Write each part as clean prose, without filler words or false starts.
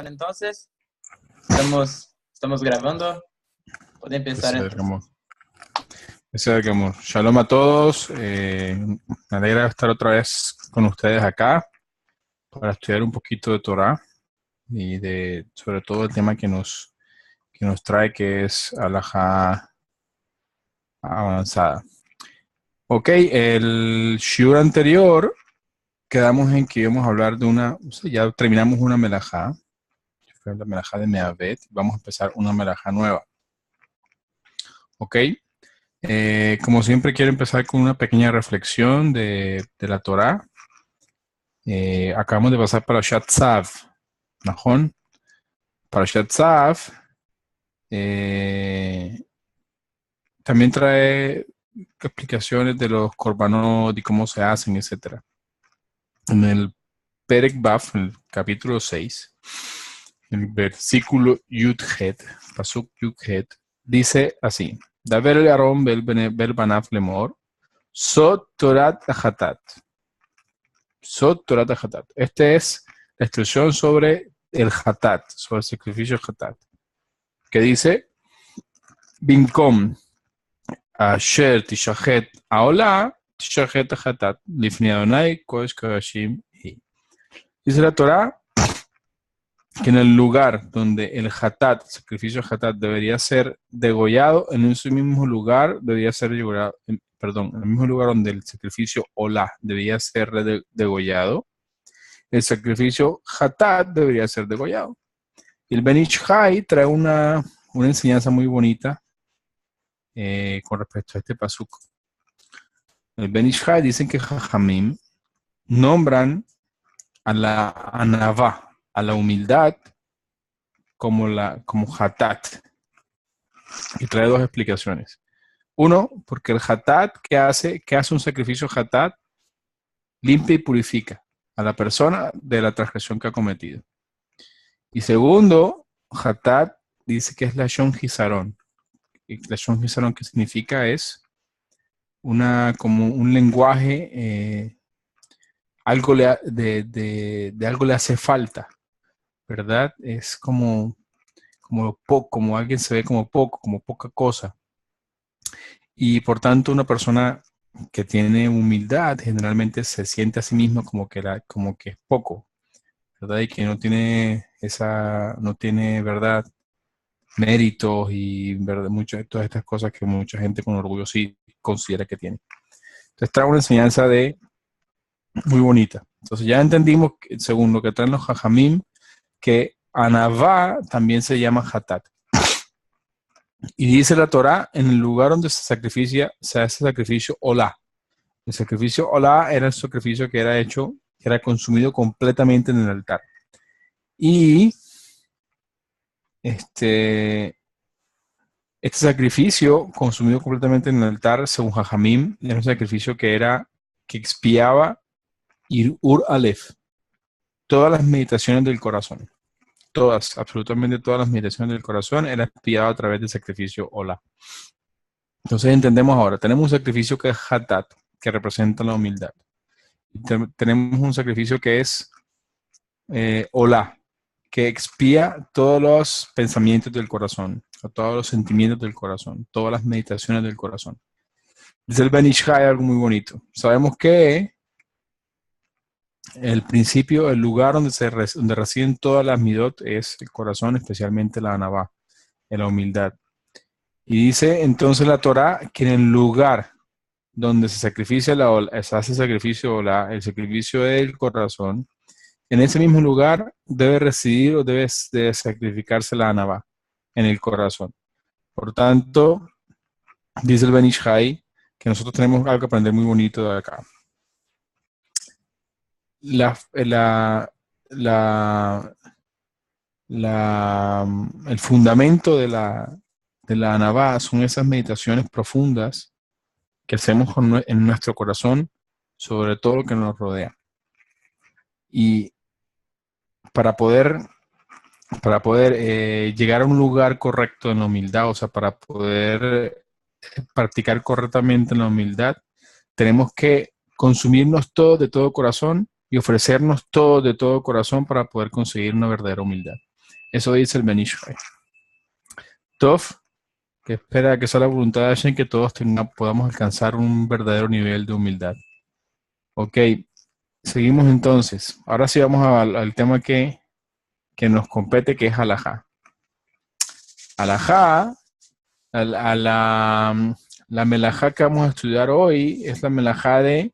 Entonces, estamos grabando. Puede empezar. Shalom a todos. Me alegra estar otra vez con ustedes acá para estudiar un poquito de Torah y sobre todo el tema que nos trae, que es alajá avanzada. Ok, el shiur anterior quedamos en que íbamos a hablar de ya terminamos una melajá, que fue la melajá de Meavet. Vamos a empezar una melajá nueva. Ok. Como siempre, quiero empezar con una pequeña reflexión de la Torá. Acabamos de pasar para Parashat Tzav, ¿Najón? Parashat Tzav también trae explicaciones de los korbanot y cómo se hacen, etc. En el Perek Baf, en el capítulo 6, el versículo Yud-Het, Pasuk Yud-Het, dice así: Daber el Aarón bel banaf lemor, Sot Torat Hatat. Sot Torat Hatat. Esta es la instrucción sobre el Hatat, sobre el sacrificio Hatat, que dice: Binkom Asher Tishahet Aola Tishahet Hatat Lifnei Adonai Kodesh Kodashim Hi. Dice la Torah que en el lugar donde el Hatat, el sacrificio Hatat, debería ser degollado, en ese mismo lugar debería ser degollado, en el mismo lugar donde el sacrificio Olá debía ser degollado, el sacrificio Hatat debería ser degollado. Y el Ben Ish Chai trae una enseñanza muy bonita con respecto a este pasuk. El Ben Ish Chai dicen que Jajamim nombran a la anavá, a la humildad, como Hatat. Y trae dos explicaciones. Uno, porque el Hatat que hace un sacrificio Hatat, limpia y purifica a la persona de la transgresión que ha cometido. Y segundo, Hatat dice que es la Shon Hisaron. Y la Shon Hisaron, que significa es como un lenguaje, algo de algo le hace falta, ¿verdad? Es como alguien se ve como poca cosa. Y por tanto, una persona que tiene humildad generalmente se siente a sí mismo como que es poco, ¿verdad? Y que no tiene ¿verdad?, méritos y, ¿verdad?, todas estas cosas que mucha gente con orgullo sí considera que tiene. Entonces trae una enseñanza muy bonita. Entonces ya entendimos, según lo que traen los Jajamim, que Anavá también se llama Hatat. Y dice la Torá, en el lugar donde se hace sacrificio Olá. El sacrificio Olá era el sacrificio que era consumido completamente en el altar. Y este sacrificio consumido completamente en el altar, según Jajamim, era un sacrificio que expiaba Ur Aleph, todas las meditaciones del corazón. Absolutamente todas las meditaciones del corazón eran expiadas a través del sacrificio Olá. Entonces entendemos ahora, tenemos un sacrificio que es Hatat, que representa la humildad. Tenemos un sacrificio que es Olá, que expía todos los pensamientos del corazón, o todos los sentimientos del corazón, todas las meditaciones del corazón. Dice el Ben Ish Chai algo muy bonito. Sabemos que el lugar donde residen todas las midot es el corazón, especialmente la anavá, en la humildad. Y dice entonces la Torá que en el lugar donde se hace sacrificio el sacrificio del corazón, en ese mismo lugar debe residir o debe sacrificarse la anavá, en el corazón. Por tanto, dice el Ben Ish Chai que nosotros tenemos algo que aprender muy bonito de acá. El fundamento de la anavá son esas meditaciones profundas que hacemos en nuestro corazón sobre todo lo que nos rodea. Y para poder llegar a un lugar correcto en la humildad, o sea, para poder practicar correctamente en la humildad, tenemos que consumirnos todo de todo corazón y ofrecernos todo de todo corazón para poder conseguir una verdadera humildad. Eso dice el Ben Ish Chai. Tov, que espera que sea la voluntad de Hashem que todos podamos alcanzar un verdadero nivel de humildad. Ok, seguimos entonces. Ahora sí vamos al tema que nos compete, que es halajá. Halajá, la melajá que vamos a estudiar hoy es la melajá de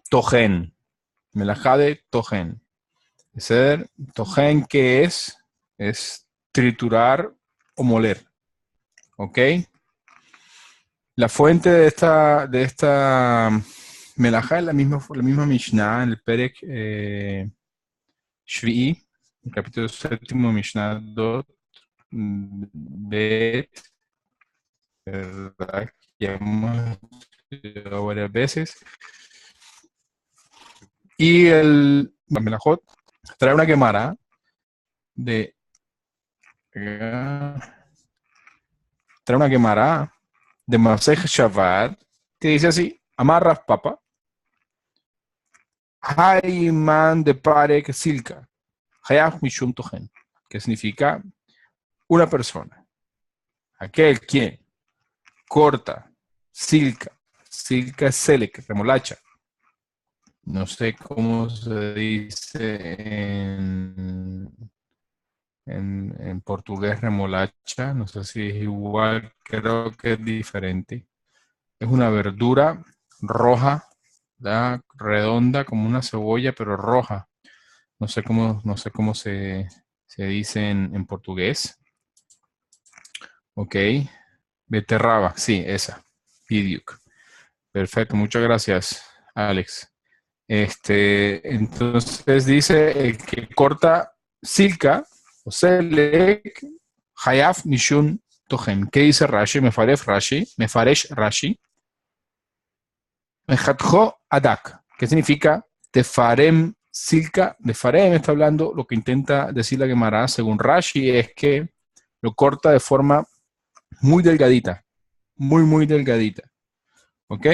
Tojen. Melajá de Tojen. Es decir, Tojen, ¿qué es? Es triturar o moler. ¿Ok? La fuente de esta melajá es la misma Mishnah en el Perek Shvi'i, el capítulo 7, Mishnah 2, Bet, ¿verdad? Que hemos estudiado varias veces. Y el Melajot trae una quemara de Masej Shabbat que dice así: amarras papa, Hayman de Parek Silka, Hayaf Mishum Tohen, que significa una persona, aquel quien corta, silka es selek, remolacha. No sé cómo se dice en portugués remolacha, no sé si es igual, creo que es diferente. Es una verdura roja, ¿verdad? Redonda como una cebolla, pero roja. No sé cómo se dice en portugués. Ok. Beterraba, sí, esa. Pidiuk. Perfecto, muchas gracias, Alex. Entonces dice el que corta silka o selek hayaf mishun tohen. ¿Qué dice Rashi? Mefaresh Rashi. Mejatjo adak. ¿Qué significa? Tefarem silka. Tefarem está hablando, lo que intenta decir la Gemara, según Rashi, es que lo corta de forma muy delgadita. Muy delgadita. ¿Ok?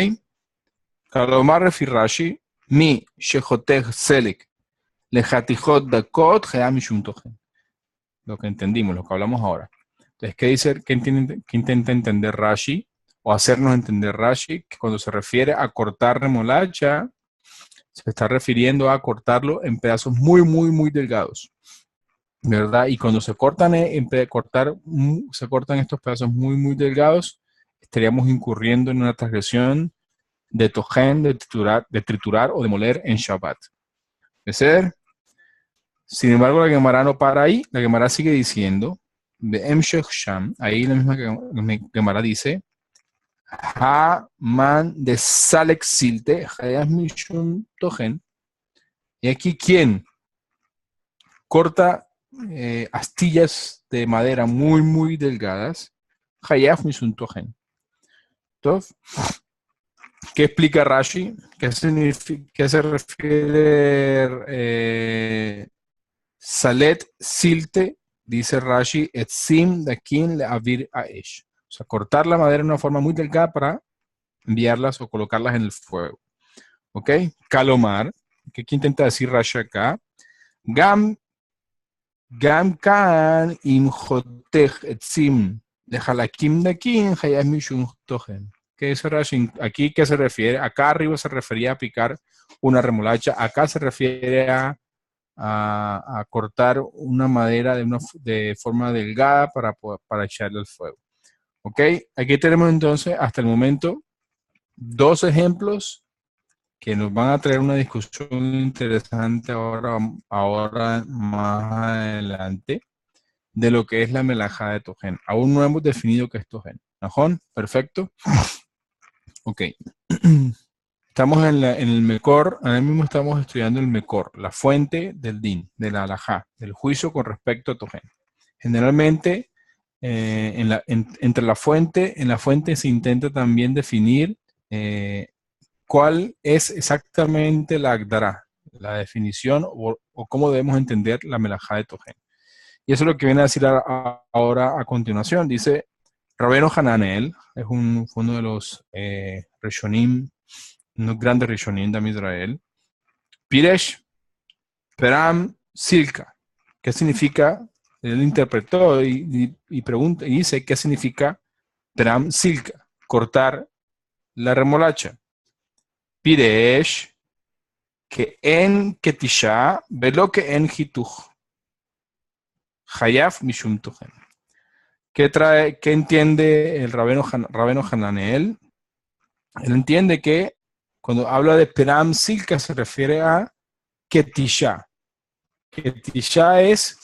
Kalomar refi Rashi. Mi shechotech selek. Lejatijot dakot mishum tohen. Lo que entendimos, lo que hablamos ahora. Entonces, ¿qué dice? ¿Qué intenta entender Rashi? O hacernos entender Rashi, que cuando se refiere a cortar remolacha, se está refiriendo a cortarlo en pedazos muy delgados, ¿verdad? Y cuando se cortan se cortan estos pedazos muy delgados, estaríamos incurriendo en una transgresión de tojen, de triturar o de moler en Shabbat. ¿Es ser? Sin embargo, la Gemara no para ahí. La Gemara sigue diciendo, ahí la misma Gemara dice, Ha-man de Salek Silte, Mishum Tohen. Y aquí, ¿quién corta astillas de madera muy delgadas? Hayaf Mishum Tohen. Entonces, ¿qué explica Rashi? ¿Qué se refiere Salet Silte? Dice Rashi, Etzim Dakin le Avir Aesh. O sea, cortar la madera de una forma muy delgada para enviarlas o colocarlas en el fuego. ¿Ok? Kalomar, ¿qué intenta decir Rashi acá? Gam kan imhotech etzim lehalakim dakin hayam mishum tohen. ¿Qué dice Rashi? Aquí, ¿qué se refiere? Acá arriba se refería a picar una remolacha. Acá se refiere a cortar una madera de forma delgada para echarle al fuego. ¿Ok? Aquí tenemos entonces hasta el momento 2 ejemplos que nos van a traer una discusión interesante ahora más adelante de lo que es la melajá de tojen. Aún no hemos definido qué es tojen. ¿Najón? Perfecto. Ok. Estamos en el Mekor, ahora mismo estamos estudiando el Mekor, la fuente del din, de la halajá, del juicio con respecto a tojen. Generalmente, en la fuente se intenta también definir cuál es exactamente la Agdará, la definición o cómo debemos entender la melajá de tojen. Y eso es lo que viene a decir ahora a continuación. Dice, Rabbeinu Hananel, es uno de los Rishonim, unos grandes Rishonim de Israel. Piresh, Peram, Silka. ¿Qué significa? Él interpretó y pregunta, y dice, ¿qué significa Tram Silka? Cortar la remolacha. Piresh, que en Ketisha, velo que en Hituj. Hayaf Mishum Tujen. ¿Qué entiende el Rabeno Hananel? Él entiende que cuando habla de Peram Silka se refiere a Ketisha. Ketisha es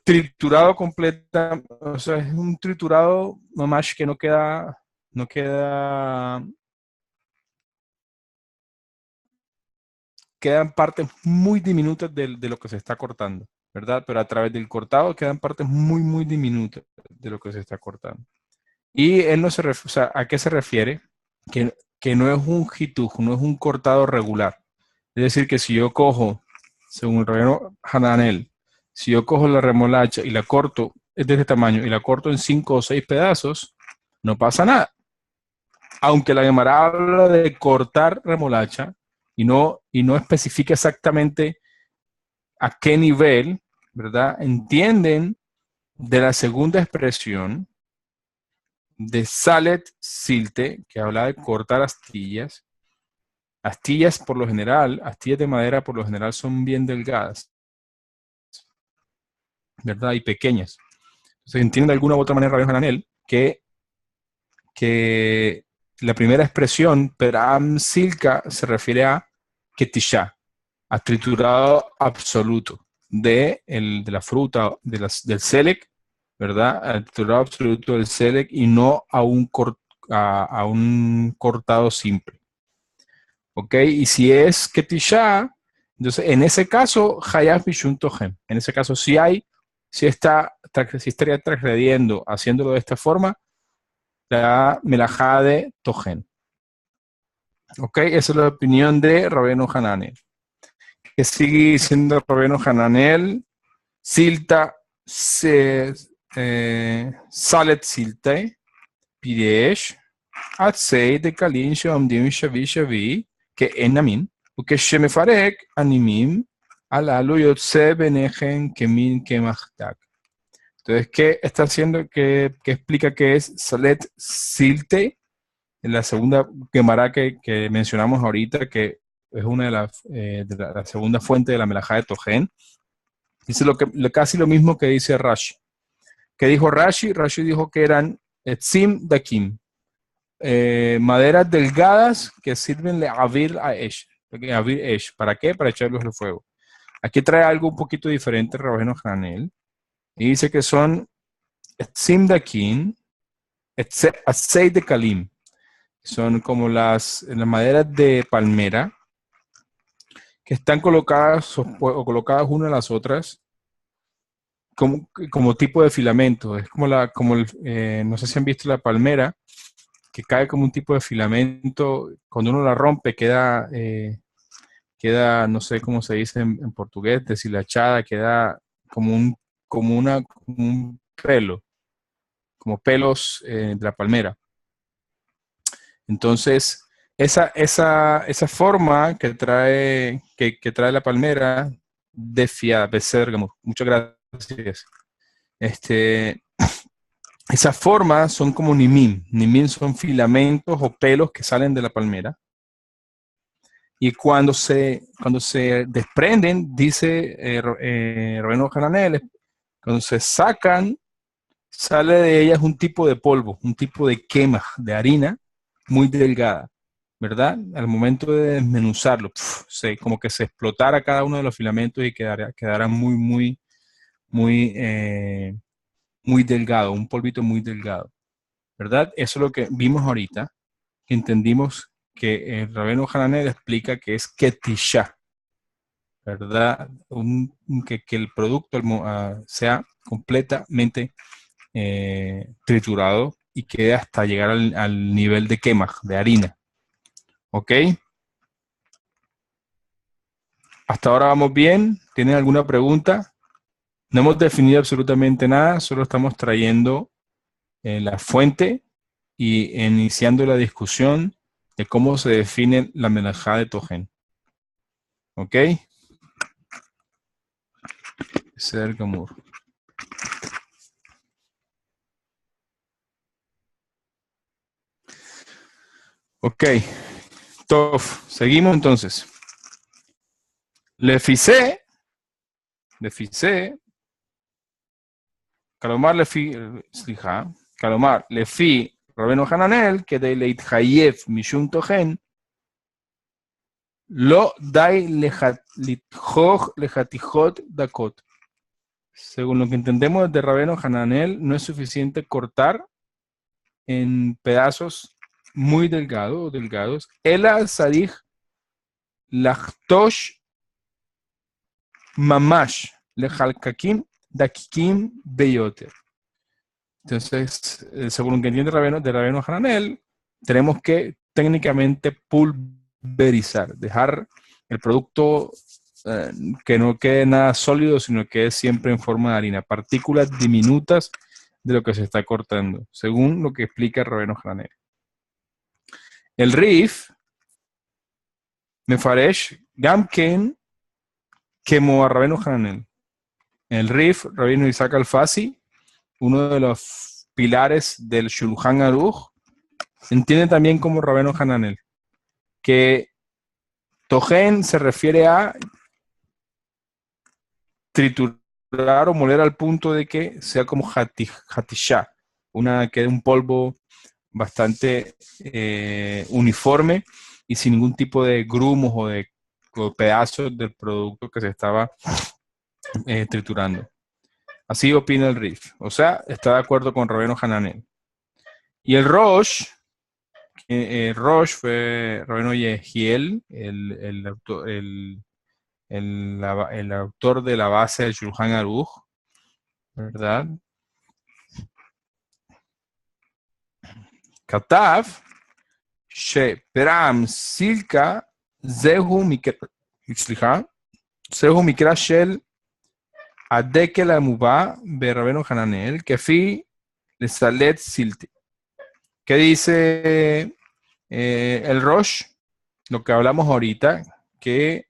triturado completa, o sea, es un triturado nomás que quedan partes muy diminutas de lo que se está cortando, ¿verdad? Pero a través del cortado quedan partes muy, muy diminutas de lo que se está cortando. Y él no se refiere, o sea, ¿a qué se refiere? Que no es un hituj, no es un cortado regular. Es decir, que si yo cojo, según el Rabeno Hananel, si yo cojo la remolacha y la corto, es de este tamaño, y la corto en 5 o 6 pedazos, no pasa nada. Aunque la Gemara habla de cortar remolacha y no especifica exactamente a qué nivel, ¿verdad? Entienden de la segunda expresión de Salet Silte, que habla de cortar astillas. Astillas por lo general, astillas de madera por lo general son bien delgadas, ¿verdad? Y pequeñas. Entonces entiende de alguna u otra manera Rabbi Hananel que la primera expresión, Peram Silka, se refiere a Ketisha, a triturado absoluto de la fruta, del selec, ¿verdad? Al triturado absoluto del selec y no a un cortado simple. ¿Ok? Y si es Ketisha, entonces en ese caso, Hayaf Mishum Tohem. En ese caso, si estaría transgrediendo, haciéndolo de esta forma, la melajá de Tohen. ¿Ok? Esa es la opinión de Rabenu Hananel. Que sigue diciendo Rabenu Hananel, Silta Salet Silte, Pidesh, Atzei de Kalin Shomdim Shavi Shavi, que enamin, porque Shemefarek animim, alalu yotze benejen kemin kemachtak. Entonces, ¿qué está haciendo? ¿Qué explica que es Salet Silte? En la segunda Gemara que mencionamos ahorita, que es una de la segunda fuente de la melajá de Tojen, dice casi lo mismo que dice Rashi. ¿Qué dijo Rashi? Rashi dijo que eran etzim dakim, maderas delgadas que sirven de avir a esh. ¿Para qué? Para echarlos al fuego. Aquí trae algo un poquito diferente Rabbeinu Hananel y dice que son etzim dakim, atzei de kalim. Son como las maderas de palmera que están colocadas o colocadas una a las otras como tipo de filamento. Es no sé si han visto la palmera, que cae como un tipo de filamento. Cuando uno la rompe queda, no sé cómo se dice en portugués, deshilachada, queda como un pelo, como pelos de la palmera. Entonces, esa forma que trae la palmera de fiada, Besérgamo, muchas gracias. Esas formas son como nimim. Nimim son filamentos o pelos que salen de la palmera. Y cuando se desprenden, dice Rabbeinu Hananel, cuando se sacan, sale de ellas un tipo de polvo, un tipo de quema, de harina muy delgada, ¿verdad? Al momento de desmenuzarlo, como que se explotara cada uno de los filamentos y quedara muy, muy, muy, muy delgado, un polvito muy delgado, ¿verdad? Eso es lo que vimos ahorita, que entendimos que el Rabbeinu Hananel explica que es Ketisha, ¿verdad? Que el producto sea completamente triturado y quede hasta llegar al nivel de quema, de harina. ¿Ok? Hasta ahora vamos bien. ¿Tienen alguna pregunta? No hemos definido absolutamente nada, solo estamos trayendo la fuente y iniciando la discusión de cómo se define la melajá de Tojen. ¿Ok? Ser Gamur. Ok. Tof. Seguimos entonces. Lefise. Kalomar lefi. Slicha. Kalomar lefi. Rabbeinu Hananel, כדי להתחייב משום תוכן, לא די לדחוך לחתיכות דקות. Según lo que entendemos de Rabbeinu Hananel, no es suficiente cortar en pedazos muy delgados. Ela sarich lachtosh mamash lechalkakim dakikim beyoter. Entonces, según lo que entiende de Rabbeinu Hananel, tenemos que técnicamente pulverizar, dejar el producto que no quede nada sólido, sino que es siempre en forma de harina, partículas diminutas de lo que se está cortando, según lo que explica Rabbeinu Hananel. El Rif, Mefaresh, Gamken, como Rabbeinu Hananel. El Rif, Rabbeinu Isaac Alfasi, uno de los pilares del Shulchan Aruch, entiende también como Rabbeinu Hananel, que Tojen se refiere a triturar o moler al punto de que sea como hatishá, que es un polvo bastante uniforme y sin ningún tipo de grumos o de pedazos del producto que se estaba triturando. Así opina el Rif. O sea, está de acuerdo con Rabbeinu Hananel. Y el Rosh fue Rabbeinu Yehiel, el autor de la base del Shulchan Aruch, ¿verdad? Katav, Sheperam Silka, Zehu Mikra Shel Adekel Amubá Berrabeno Hananel, Kefi Lesalet Silte. ¿Qué dice el Rosh? Lo que hablamos ahorita, que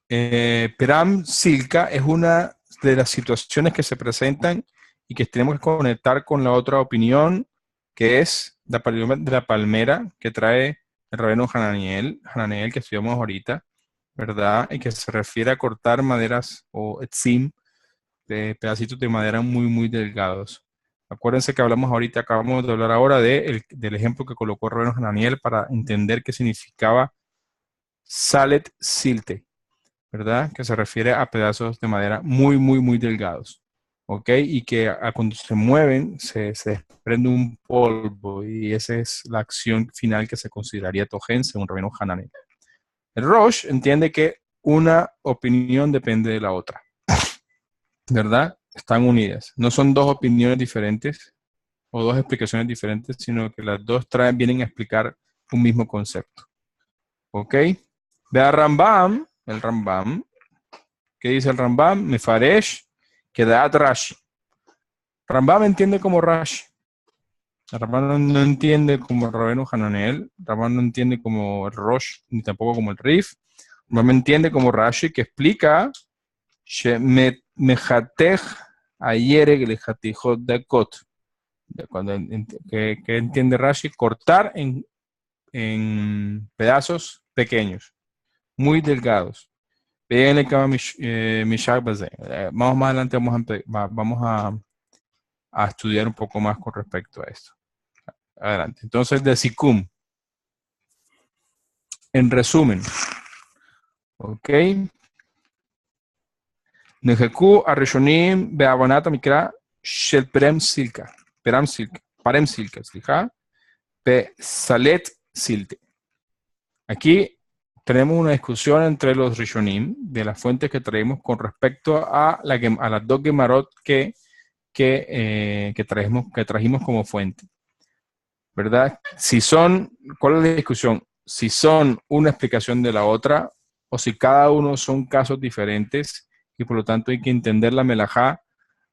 Peram Silka es una de las situaciones que se presentan y que tenemos que conectar con la otra opinión, que es la de la palmera que trae el Rabbeinu Hananel, que estudiamos ahorita, ¿verdad? Y que se refiere a cortar maderas o etzim, de pedacitos de madera muy delgados. Acuérdense que acabamos de hablar ahora del ejemplo que colocó Rabbeinu Hananel para entender qué significaba Salet Silte, ¿verdad? Que se refiere a pedazos de madera muy delgados, ¿ok? Y que cuando se mueven se desprende un polvo y esa es la acción final que se consideraría tojen según Rabbeinu Hananel. El Rosh entiende que una opinión depende de la otra, ¿verdad? Están unidas. No son dos opiniones diferentes o dos explicaciones diferentes, sino que las dos vienen a explicar un mismo concepto, ¿ok? Ve a Rambam, el Rambam. ¿Qué dice el Rambam? Mefaresh, Kedat Rashi. Rambam entiende como Rashi. Rambam no entiende como Rabbeinu Hananel. Rambam no entiende como el Rosh, ni tampoco como el Rif. Rambam entiende como Rashi, que explica Mejatej Ayereg Lejatijot Dakot. Que entiende Rashi, cortar en pedazos pequeños, muy delgados. Vamos más adelante, vamos a estudiar un poco más con respecto a esto. Adelante. Entonces, de Sikum. En resumen. Ok. Nejeku Arishonim Beabonata Mikra Shel Perem Silka. Parem Silka. Pe Salet Silte. Aquí tenemos una discusión entre los Rishonim de las fuentes que traemos con respecto a las dos Gemarot que trajimos como fuente, ¿verdad? ¿Cuál es la discusión? Si son una explicación de la otra o si cada uno son casos diferentes y por lo tanto hay que entender la melajá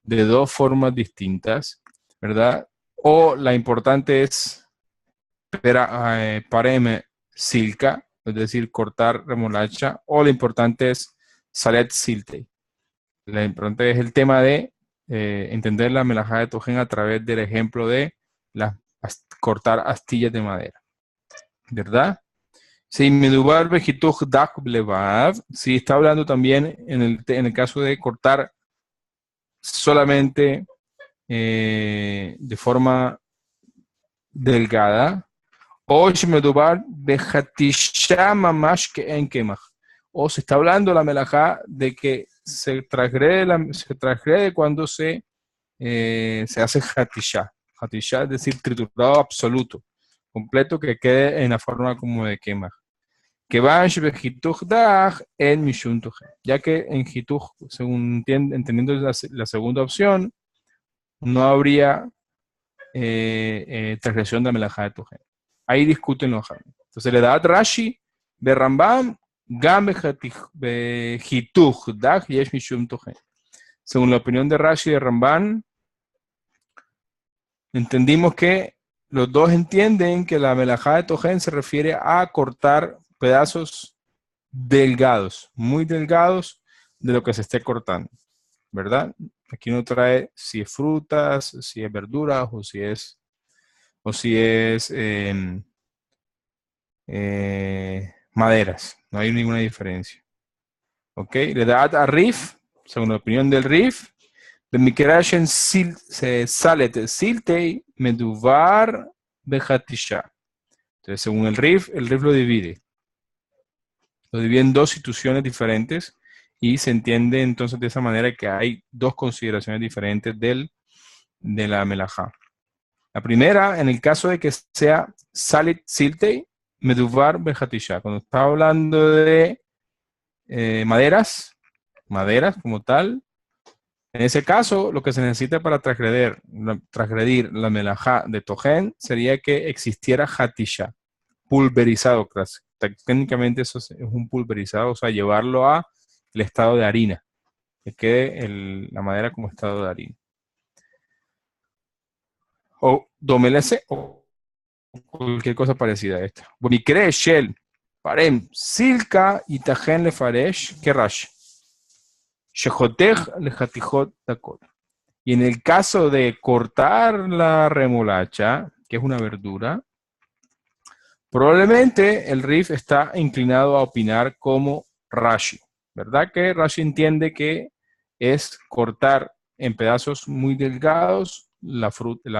de dos formas distintas, ¿verdad? O la importante es parem silka, es decir, cortar remolacha, o lo importante es salet silte, La importante es el tema de entender la melajá de tojen a través del ejemplo de cortar astillas de madera. ¿Verdad? Si medubar vejituj dak blevav, si está hablando también en el caso de cortar solamente de forma delgada, o si medubar vejatisha mamash que en kemach, o se está hablando la melajá de que se transgrede cuando se hace hatisha. Hatisha es decir, triturado absoluto, completo, que quede en la forma como de quema. Que va en mishun tojen, ya que en hituj, según entendiendo la segunda opción, no habría transgresión de la melajá de tojen. Ahí discuten los jardines. Entonces le da a Rashi de Rambam gam hituj dag yesh mishum tojen. Según la opinión de Rashi y de Rambam, entendimos que los dos entienden que la melajá de tojen se refiere a cortar pedazos delgados, muy delgados de lo que se esté cortando, ¿verdad? Aquí no trae si es frutas, si es verduras o si es maderas. No hay ninguna diferencia. ¿Ok? Le da a Rif, según la opinión del Rif, de Mikerashen Salet Siltei Meduvar Bejatisha. Entonces, según el Rif lo divide. Lo divide en dos situaciones diferentes y se entiende entonces de esa manera que hay dos consideraciones diferentes de la melajá. La primera, en el caso de que sea Salit Siltei Meduvar Bejatisha. Cuando está hablando de maderas como tal, en ese caso, lo que se necesita para transgredir la melajá de tojen sería que existiera hatisha, pulverizado. Técnicamente eso es un pulverizado, o sea, llevarlo a el estado de harina, que quede la madera como estado de harina. O domelese o cualquier cosa parecida a esta. Bonicre shell, parem, silka y tajen le faresh, kerash. Shehotej le hatijot dakot. Y en el caso de cortar la remolacha, que es una verdura, probablemente el Rif está inclinado a opinar como Rashi, ¿verdad? Que Rashi entiende que es cortar en pedazos muy delgados la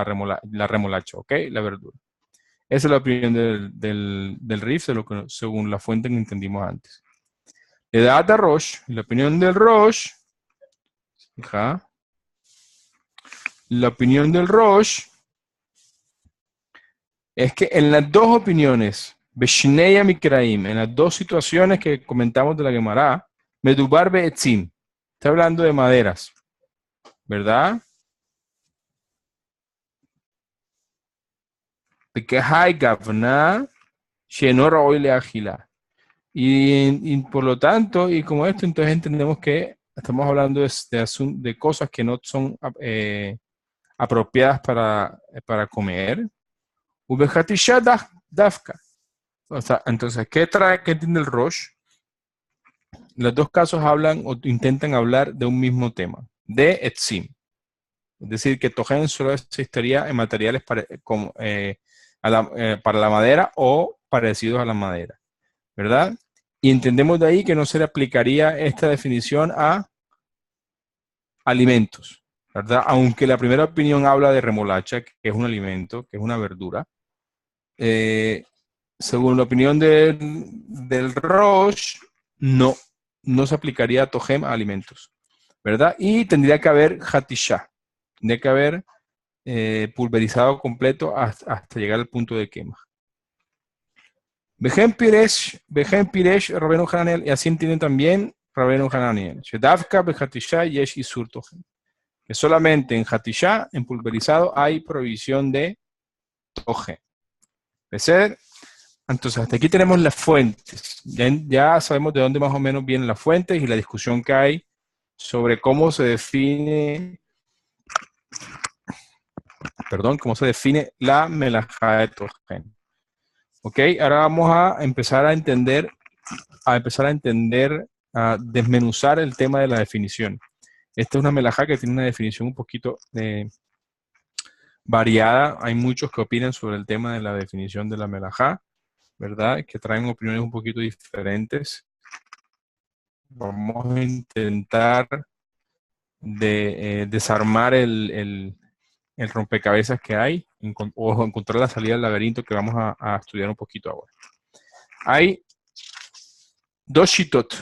remolacha, ¿ok? La verdura. Esa es la opinión del Rif, según la fuente que entendimos antes. Le da a Rosh, la opinión del Rosh, fija, la opinión del Rosh es que en las dos opiniones, Beshineya Mikraim, en las dos situaciones que comentamos de la Gemara, Medubar Be'etzim, está hablando de maderas, ¿verdad? Bekehai Gavna, Shenor Oile Agila. Y por lo tanto, y como esto, entonces entendemos que estamos hablando de cosas que no son apropiadas para comer. Ubehatisha Dafka. O sea, entonces, ¿qué entiende el Rosh? Los dos casos hablan o intentan hablar de un mismo tema, de Etzim. Es decir, que Tojen solo existiría en materiales para la madera o parecidos a la madera, ¿verdad? Y entendemos de ahí que no se le aplicaría esta definición a alimentos, ¿verdad? Aunque la primera opinión habla de remolacha, que es un alimento, que es una verdura. Según la opinión del Rosh, no se aplicaría Tojem a alimentos, ¿verdad? Y tendría que haber Hatisha, tendría que haber pulverizado completo hasta llegar al punto de quema. Vejen Piresh, Rabenu Hananiel, y así entienden también Rabenu Hananiel. Shedavka, Behatisha, Yesh Isur Tojem. Que solamente en Hatisha, en pulverizado, hay prohibición de Tojem. Entonces, hasta aquí tenemos las fuentes. Ya sabemos de dónde más o menos vienen las fuentes y la discusión que hay sobre cómo se define, la melajá de tojen. Ok, ahora vamos a empezar a entender, a desmenuzar el tema de la definición. Esta es una melajá que tiene una definición un poquito variada. Hay muchos que opinan sobre el tema de la definición de la melajá, ¿verdad? Que traen opiniones un poquito diferentes. Vamos a intentar desarmar el rompecabezas que hay o encontrar la salida del laberinto que vamos a estudiar un poquito ahora. Hay dos shitot,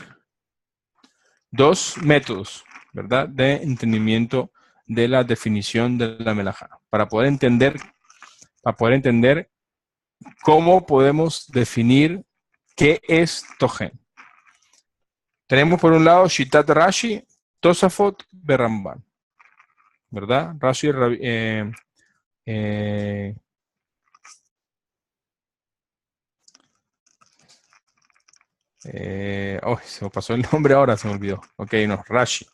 dos métodos, ¿verdad?, de entendimiento de la definición de la melajá, para poder entender cómo podemos definir qué es tojen. Tenemos por un lado Shitat Rashi, Tosafot, Beramban, ¿verdad? Rashi, se me pasó el nombre ahora, se me olvidó. Ok, no, Rashi.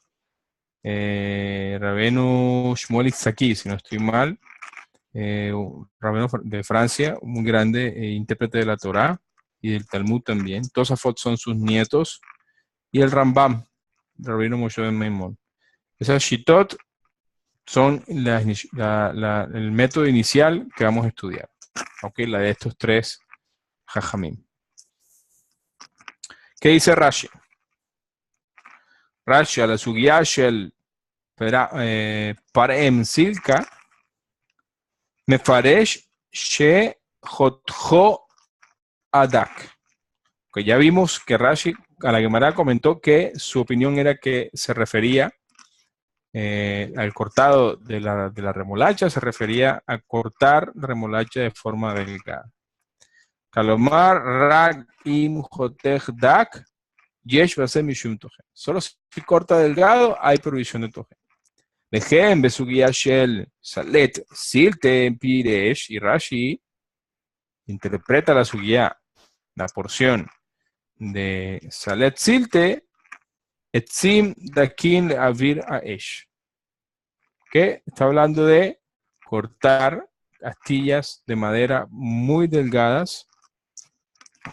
Rabenu Shmuel Itzaki, si no estoy mal. Rabeno de Francia, muy grande, intérprete de la Torá y del Talmud también. Tosafot son sus nietos. Y el Rambam, Rabino Moshe ben Maimon. Esas shitot son el método inicial que vamos a estudiar. Ok, la de estos tres jajamim. ¿Qué dice Rashi? Rashi, a la sugya shel parem silka, mefaresh she jotjo adak. Que ya vimos que Rashi, a la Gemara, comentó que su opinión era que se refería al cortado de la remolacha, se refería a cortar remolacha de forma delgada. Kalomar rag im jotej dak yesh basem mishum tojen. Solo si corta delgado hay provisión de tojen. Vejem besugia shel salet silte piresh, y Rashi interpreta la sugia, la porción de salet silte etzim dakin avir aesh, que está hablando de cortar astillas de madera muy delgadas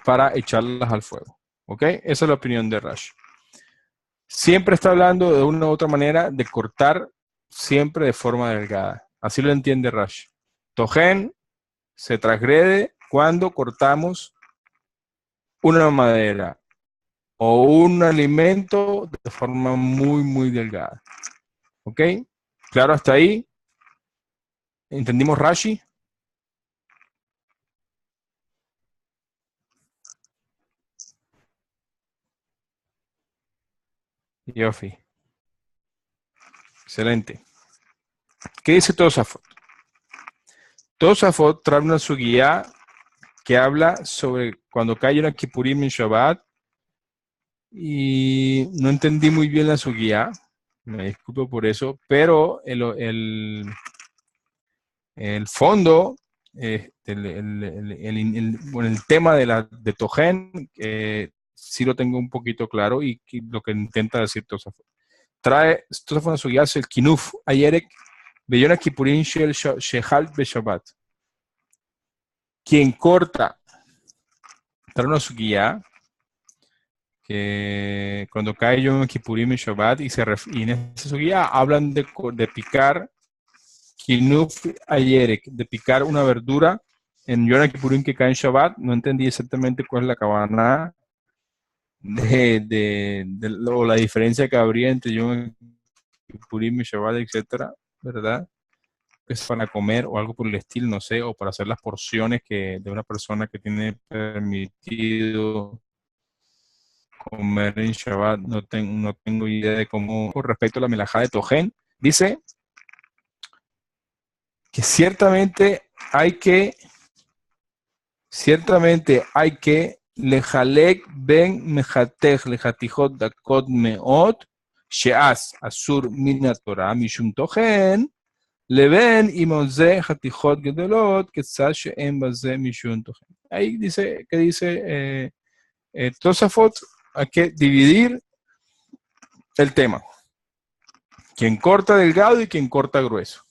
para echarlas al fuego. ¿Ok? Esa es la opinión de Rashi. Siempre está hablando de una u otra manera de cortar siempre de forma delgada. Así lo entiende Rashi. Tojen se transgrede cuando cortamos una madera o un alimento de forma muy, muy delgada. ¿Ok? ¿Claro hasta ahí? ¿Entendimos Rashi? Yofi. Excelente. ¿Qué dice Tosafot? Tosafot trae una sugía que habla sobre cuando cae una Kippurim en Shabbat, y no entendí muy bien la sugía, me disculpo por eso, pero el fondo, el tema de Tojen, sí lo tengo un poquito claro, y lo que intenta decir Tosafot. Trae Tosafot una sugía, es el Kinuf Ayerek Beyona Kippurim Shehal Beshabbat. Quien corta, trae una sugía que cuando cae Yom Kippurim y Shabbat, y en esa sugía hablan de picar Kinuf Ayerek, de picar una verdura en Yom Kippurim que cae en Shabbat. No entendí exactamente cuál es la cabana o la diferencia que habría entre Yom Kippurim y Shabbat, etcétera, ¿verdad? Es para comer o algo por el estilo, no sé, o para hacer las porciones de una persona que tiene permitido comer en Shabbat. No tengo idea de cómo. Con respecto a la melajá de Tojen, dice que ciertamente hay que lejalek ben mejatej lejatijot dakot meot sheas asur min Torah mishum Tojen leben imoze jatijot gedolot ketzad she'en baze mishum Tojen. Ahí dice, que dice Tosafot, hay que dividir el tema. Quien corta delgado y quien corta grueso.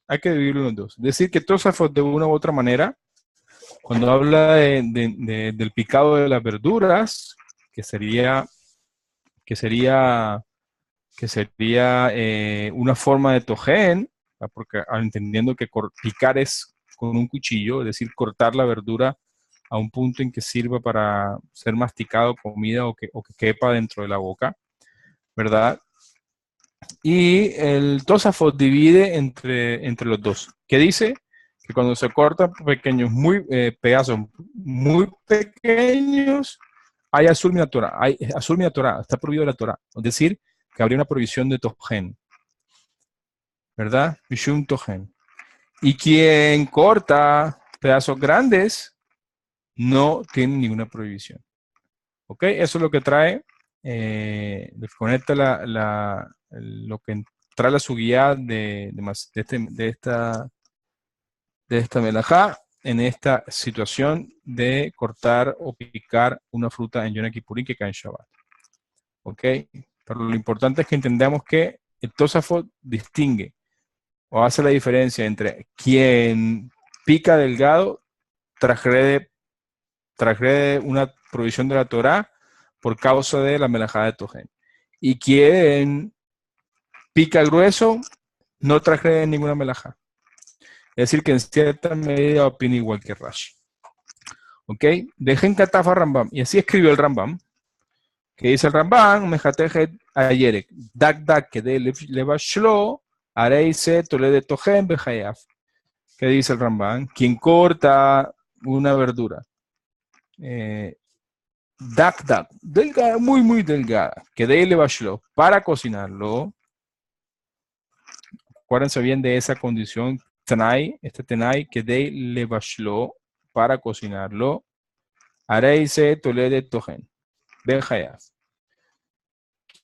Hay que dividirlo en los dos. Decir que Tosafot, de una u otra manera, cuando habla del picado de las verduras, que sería que sería una forma de tojen, porque entendiendo que picar es con un cuchillo, es decir, cortar la verdura a un punto en que sirva para ser masticado, comida o que quepa dentro de la boca, ¿verdad? Y el Tosafot divide entre los dos. ¿Qué dice? Que cuando se cortan pequeños, pedazos muy pequeños, hay Asur Mina Torah. Hay Asur Mina Torah, está prohibido la Torah. Es decir, que habría una prohibición de Tojen, ¿verdad? Mishum Tojen. Y quien corta pedazos grandes no tiene ninguna prohibición. ¿Ok? Eso es lo que trae, conecta lo que trae la subida de esta melajá en esta situación de cortar o picar una fruta en Yom Kippurim que cae en Shabbat. ¿Ok? Pero lo importante es que entendamos que el Tosafot distingue o hace la diferencia entre quien pica delgado transgrede una provisión de la Torá por causa de la melajá de Tojen. Y quien pica grueso no transgrede ninguna melajá. Es decir, que en cierta medida opina igual que Rashi. ¿Ok? Dejen Katafa Rambam. Y así escribió el Rambam. Que dice el Rambam, Mejatejet Ayerek, Dak que de Levashlo, Areise Tolede Tojen Behayaf. ¿Qué dice el Rambam? Quien corta una verdura, delgada, muy delgada, que de Levashlo, para cocinarlo, acuérdense bien de esa condición, Tenai, que de Levashlo, para cocinarlo, Areise Tolede Tojen Behayaf.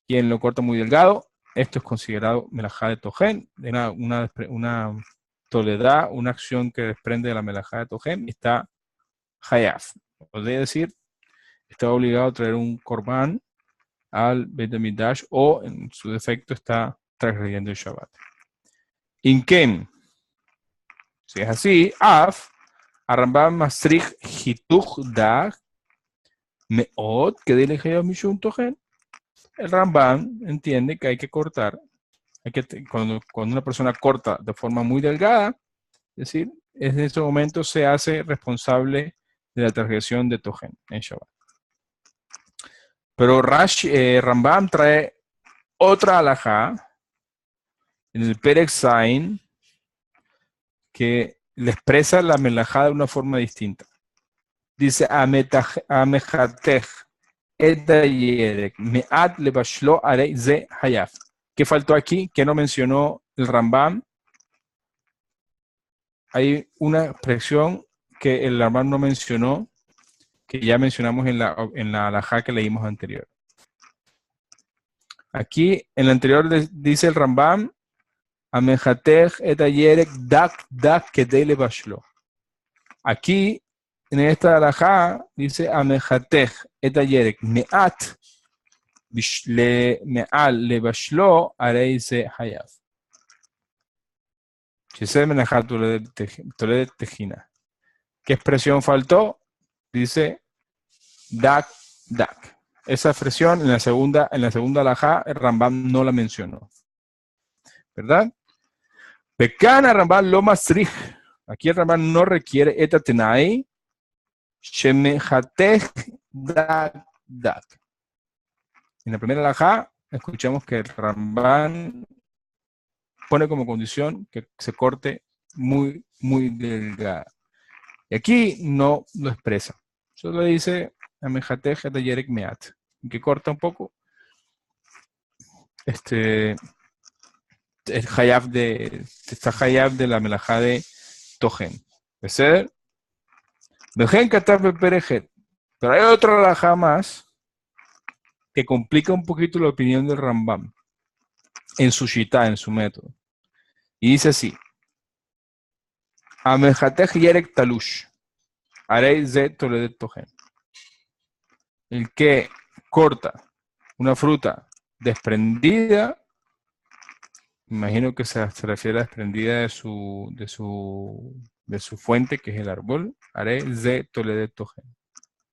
Quien lo corta muy delgado, esto es considerado melajá de tojen, una toledad, una acción que desprende de la melajá de tojen, está hayaf. Podría decir, está obligado a traer un korban al Beit HaMikdash o en su defecto está transgrediendo el Shabbat. Inken, si es así, af, arrambam masrich hituch dag, meot, que dile hayaf mishum tojen. El Rambam entiende que hay que cortar, cuando una persona corta de forma muy delgada, es decir, en ese momento se hace responsable de la transgresión de Tojen en Shabbat. Pero Rambam trae otra halajá en el Perek Zain que le expresa la melajá de una forma distinta. Dice, Amejatech etayerek me'at lebashlo arei ze hayaf. ¿Qué faltó aquí? ¿Qué no mencionó el Rambam? Hay una expresión que el Rambam no mencionó, que ya mencionamos en la halajá que leímos anterior. Aquí, en la anterior dice el Rambam, Amejatech etayerek dak kedei lebashlo. Aquí, en esta halajá, dice Amejatech etayerek me'at me'al lebashlo arei ze hayaf. ¿Qué expresión faltó? Dice dak. Esa expresión en la segunda halajá, el Rambam no la mencionó. ¿Verdad? Pekana Rambam lo masrich. Aquí el Rambam no requiere etatenai shemejatech dak. En la primera halajá, escuchamos que el Rambam pone como condición que se corte muy delgada. Y aquí no lo expresa. Solo dice Amejatech etayerek meat, que corta un poco el hayab de la melajá de Tojen. ¿Beseder? Dejen Katav Perejet. Pero hay otra halajá más que complica un poquito la opinión del Rambam en su shita, en su método. Y dice así: Amejatech yerek talush, arei ze toledet tojen. El que corta una fruta desprendida, imagino que se refiere a desprendida de su fuente, que es el árbol, arei ze toledet tojen.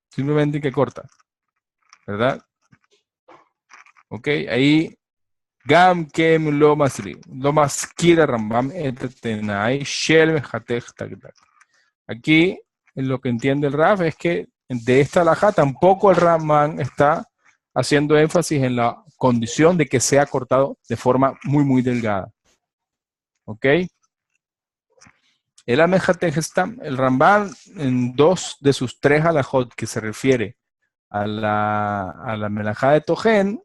Simplemente que corta, ¿verdad? Ok, ahí Gam kem lo masri. Lo maskira rambam etetenai shel mejatej tagdak. Aquí lo que entiende el Raf es que de esta alajá tampoco el Ramán está haciendo énfasis en la condición de que sea cortado de forma muy, muy delgada. ¿Ok? El Amejatejestam, el Rambam, en 2 de sus 3 alajot que se refiere a la melajá de Tojen,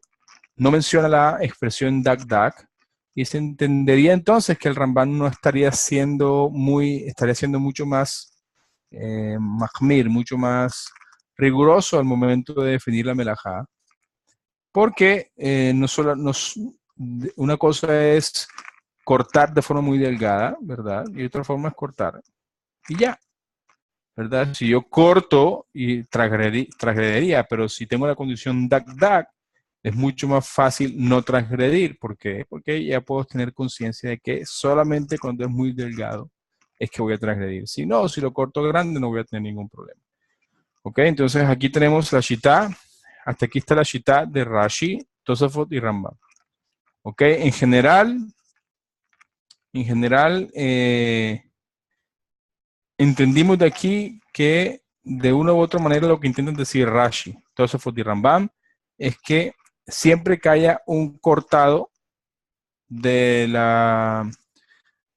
no menciona la expresión dak, y se entendería entonces que el Rambam no estaría siendo mucho más mahmir, mucho más riguroso al momento de definir la melajá, porque una cosa es cortar de forma muy delgada, ¿verdad? Y otra forma es cortar y ya, ¿verdad? Si yo corto y transgrediría, pero si tengo la condición dak, es mucho más fácil no transgredir. ¿Por qué? Porque ya puedo tener conciencia de que solamente cuando es muy delgado es que voy a transgredir. Si no, si lo corto grande no voy a tener ningún problema. ¿Ok? Entonces aquí tenemos la shita. Hasta aquí está la shita de Rashi, Tosafot y Rambam. ¿Ok? En general, entendimos de aquí que de una u otra manera lo que intentan decir Rashi, Tosafot y Rambam, es que siempre que haya un cortado de la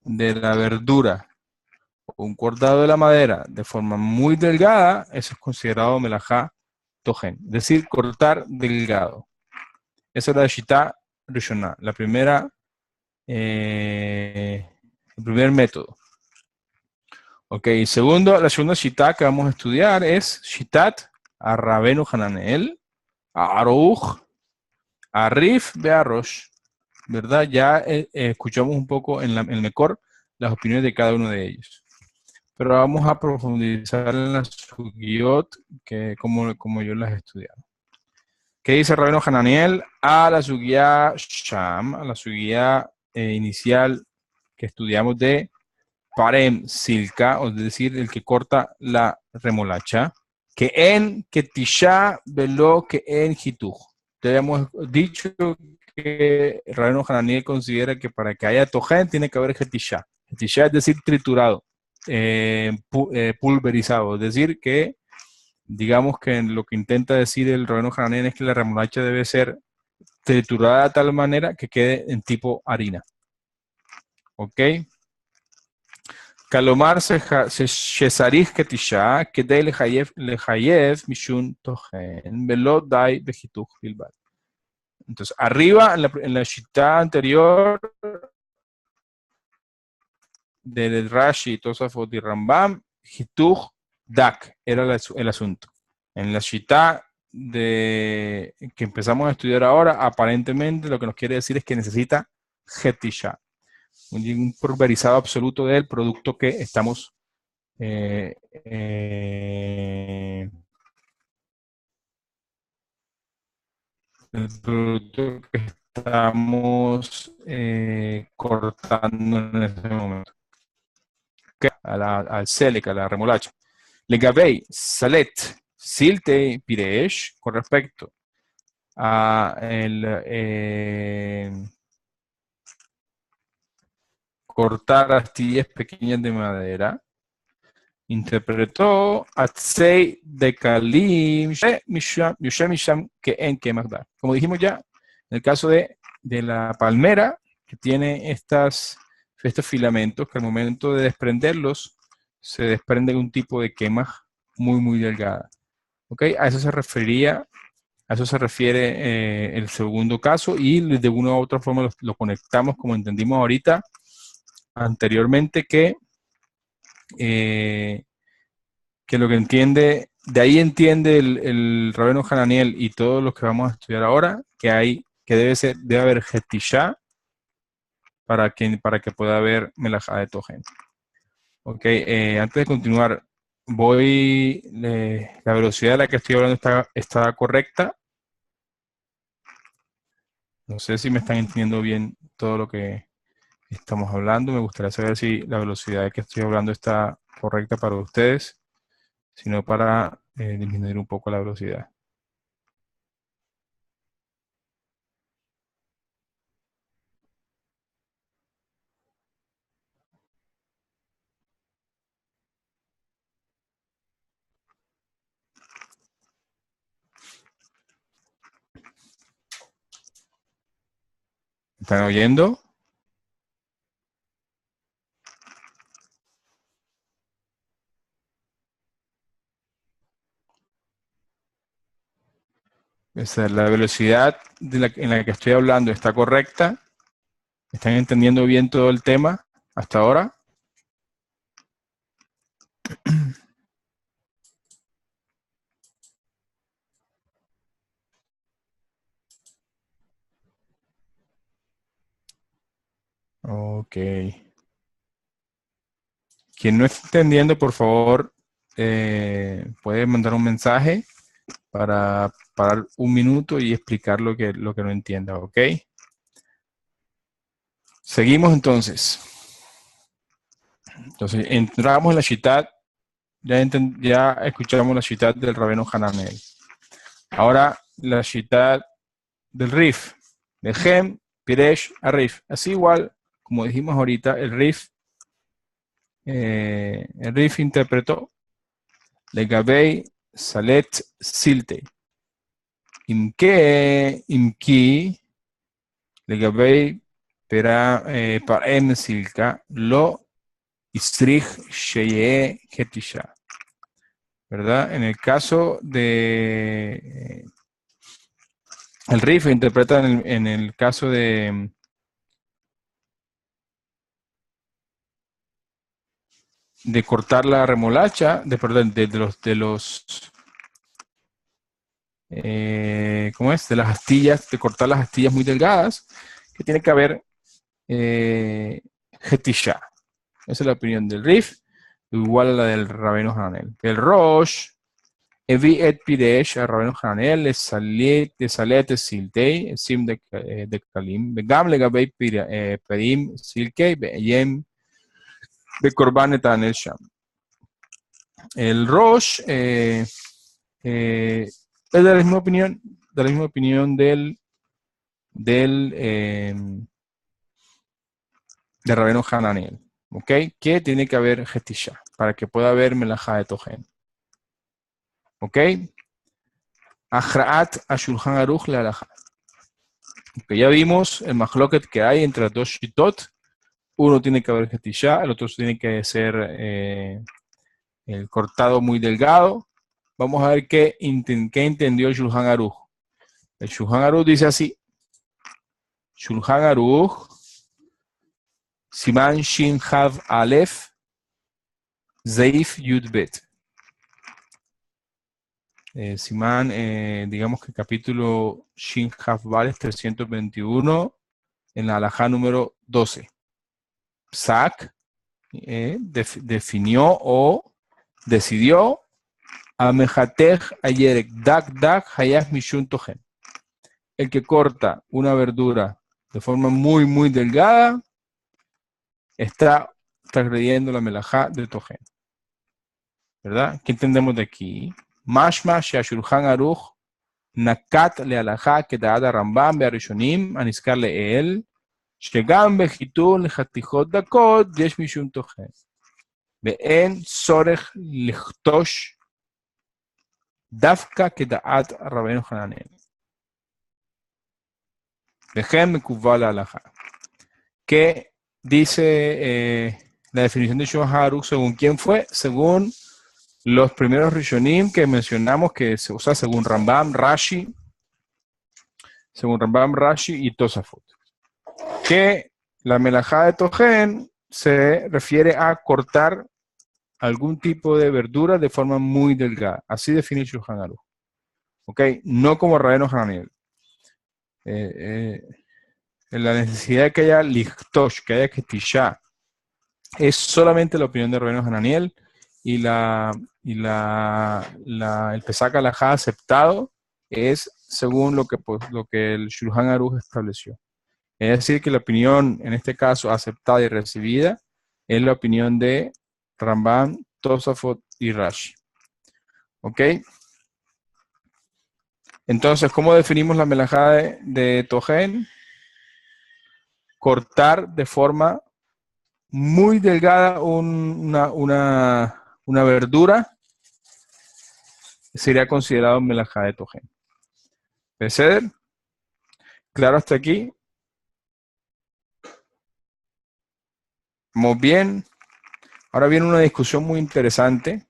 verdura o un cortado de la madera de forma muy delgada, eso es considerado melajá tojen, es decir, cortar delgado. Esa es la shita rishonah, el primer método. Ok, la segunda shita que vamos a estudiar es shitat a Rabenu Hananel, a Aruch, a Rif Bearosh, ¿verdad? Ya escuchamos un poco en el Mekor las opiniones de cada uno de ellos. Pero vamos a profundizar en las sugiyot como yo las he estudiado. ¿Qué dice Rabenu Hananiel? A la sugiyá Sham, a la sugiyá inicial que estudiamos de Parem Silka, es decir, el que corta la remolacha, que tisha velo que en hituj. Te habíamos dicho que Rabenu Hananiel considera que para que haya tojen tiene que haber getisha. Getisha es decir, triturado, pulverizado, es decir, que digamos que lo que intenta decir el Rabenu Hananiel es que la remolacha debe ser triturada de tal manera que quede en tipo harina. ¿Ok? כלומר שצריך כתישה כדי לחייב משום תוכן ולא די בחיתוך בלבד. Entonces, arriba en la shita anterior del Rashi, Tosafot y Rambam, Hituch Dak era el asunto. En la shita que empezamos a estudiar ahora, aparentemente lo que nos quiere decir es que necesita Hetisha, un pulverizado absoluto del producto que estamos el producto que estamos cortando en este momento. Al selec, a la remolacha. Legabei, salet, silte, piresh, con respecto a cortar astillas pequeñas de madera, interpretó Atzei de Kalim Misham que en Kemagdar. Como dijimos ya, en el caso de la palmera, que tiene estos filamentos, que al momento de desprenderlos, se desprende un tipo de quema muy, muy delgada. ¿Ok? A eso se refiere el segundo caso y de una u otra forma lo conectamos como entendimos ahorita anteriormente que lo que entiende, de ahí entiende el Rabenu Hananiel y todos los que vamos a estudiar ahora, que debe haber Hetisha para que pueda haber Melajá de Tojen. Ok, antes de continuar, la velocidad a la que estoy hablando está correcta. No sé si me están entendiendo bien todo lo que estamos hablando. Me gustaría saber si la velocidad a la que estoy hablando está correcta para ustedes, sino para disminuir un poco la velocidad. ¿Están oyendo? Esa es la velocidad en la que estoy hablando. ¿Está correcta? ¿Están entendiendo bien todo el tema hasta ahora? Ok. Quien no esté entendiendo, por favor, puede mandar un mensaje para parar un minuto y explicar lo que no entienda, ¿ok? Seguimos entonces. Entonces, entramos en la Shitat, ya escuchamos la Shitat del Rabeno Hananel. Ahora, la Shitat del Rif, de Hem, Piresh, Arif. Así igual, como dijimos ahorita, el Rif interpretó Legabei Salet Siltei. Imki, Legabei Parem Silka, Lo Istrich Sheye Hetisha. ¿Verdad? En el caso de el Rif interpreta en el caso de cortar la remolacha, perdón, ¿cómo es? De las astillas, de cortar las astillas muy delgadas, que tiene que haber Hetisha. Esa es la opinión del Rif, igual a la del Rabeno Hananel. El Rosh, Evi et Piresh, el Rabeno Hananel, de Salet Siltei, Sim de Kalim, Begam Legabei Perim Silkei, Beyem, de Korban et Anel Sham. El Rosh es de la misma opinión del Rabeno Hananel, ¿ok? Que tiene que haber Hetisha para que pueda haber Melajá de Tojen, ¿ok? Ahraat Ashulhan Aruch le Alajá. Okay, ya vimos el mahloket que hay entre los dos shitot. Uno tiene que haber Hetisha, el otro tiene que ser el cortado muy delgado. Vamos a ver qué entendió el Shulhan Aruch. El Shulhan Aruch dice así. Shulhan Aruch, Siman Shin Hav Aleph, Zeif Yud Bet. Siman, digamos que capítulo Shin Hav Aleph 321, en la halajá número 12. Psak definió o decidió Amejatech Ayerek Dak Dak Hayach Mishun Tohen. El que corta una verdura de forma muy, muy delgada está transgrediendo la melajá de Tohen. ¿Verdad? ¿Qué entendemos de aquí? Mashma Shashulhan Aruch Nakat le alajá que da Rambam Bearishonim Aniskar Leel Shegam Bejitun Hatijot Dakot Yesh Mishum Tohen. Ve'en Sorech Lichtosh Dafka que daat Rabenu Hananel. Vejem Mekuval alajá. ¿Qué dice la definición de Shulhan Aruch según quién fue? Según los primeros Rishonim que mencionamos, que se usa según Rambam, Rashi y Tosafot. Que la melajá de Tojen se refiere a cortar algún tipo de verdura de forma muy delgada. Así define Shulhan Aruch. ¿Ok? No como Rabeno Hananel. La necesidad de que haya lichtosh, que haya ketishá, es solamente la opinión de Rabeno Hananel, y el Pesach Halajá aceptado es según lo que el Shulhan Aruch estableció. Es decir, que la opinión, en este caso, aceptada y recibida, es la opinión de Rambam, Tosafot y Rashi. ¿Ok? Entonces, ¿cómo definimos la melajá de Tojen? Cortar de forma muy delgada una verdura sería considerado melajá de Tojen. ¿Beseder? ¿Claro hasta aquí? ¿Vamos bien? Ahora viene una discusión muy interesante.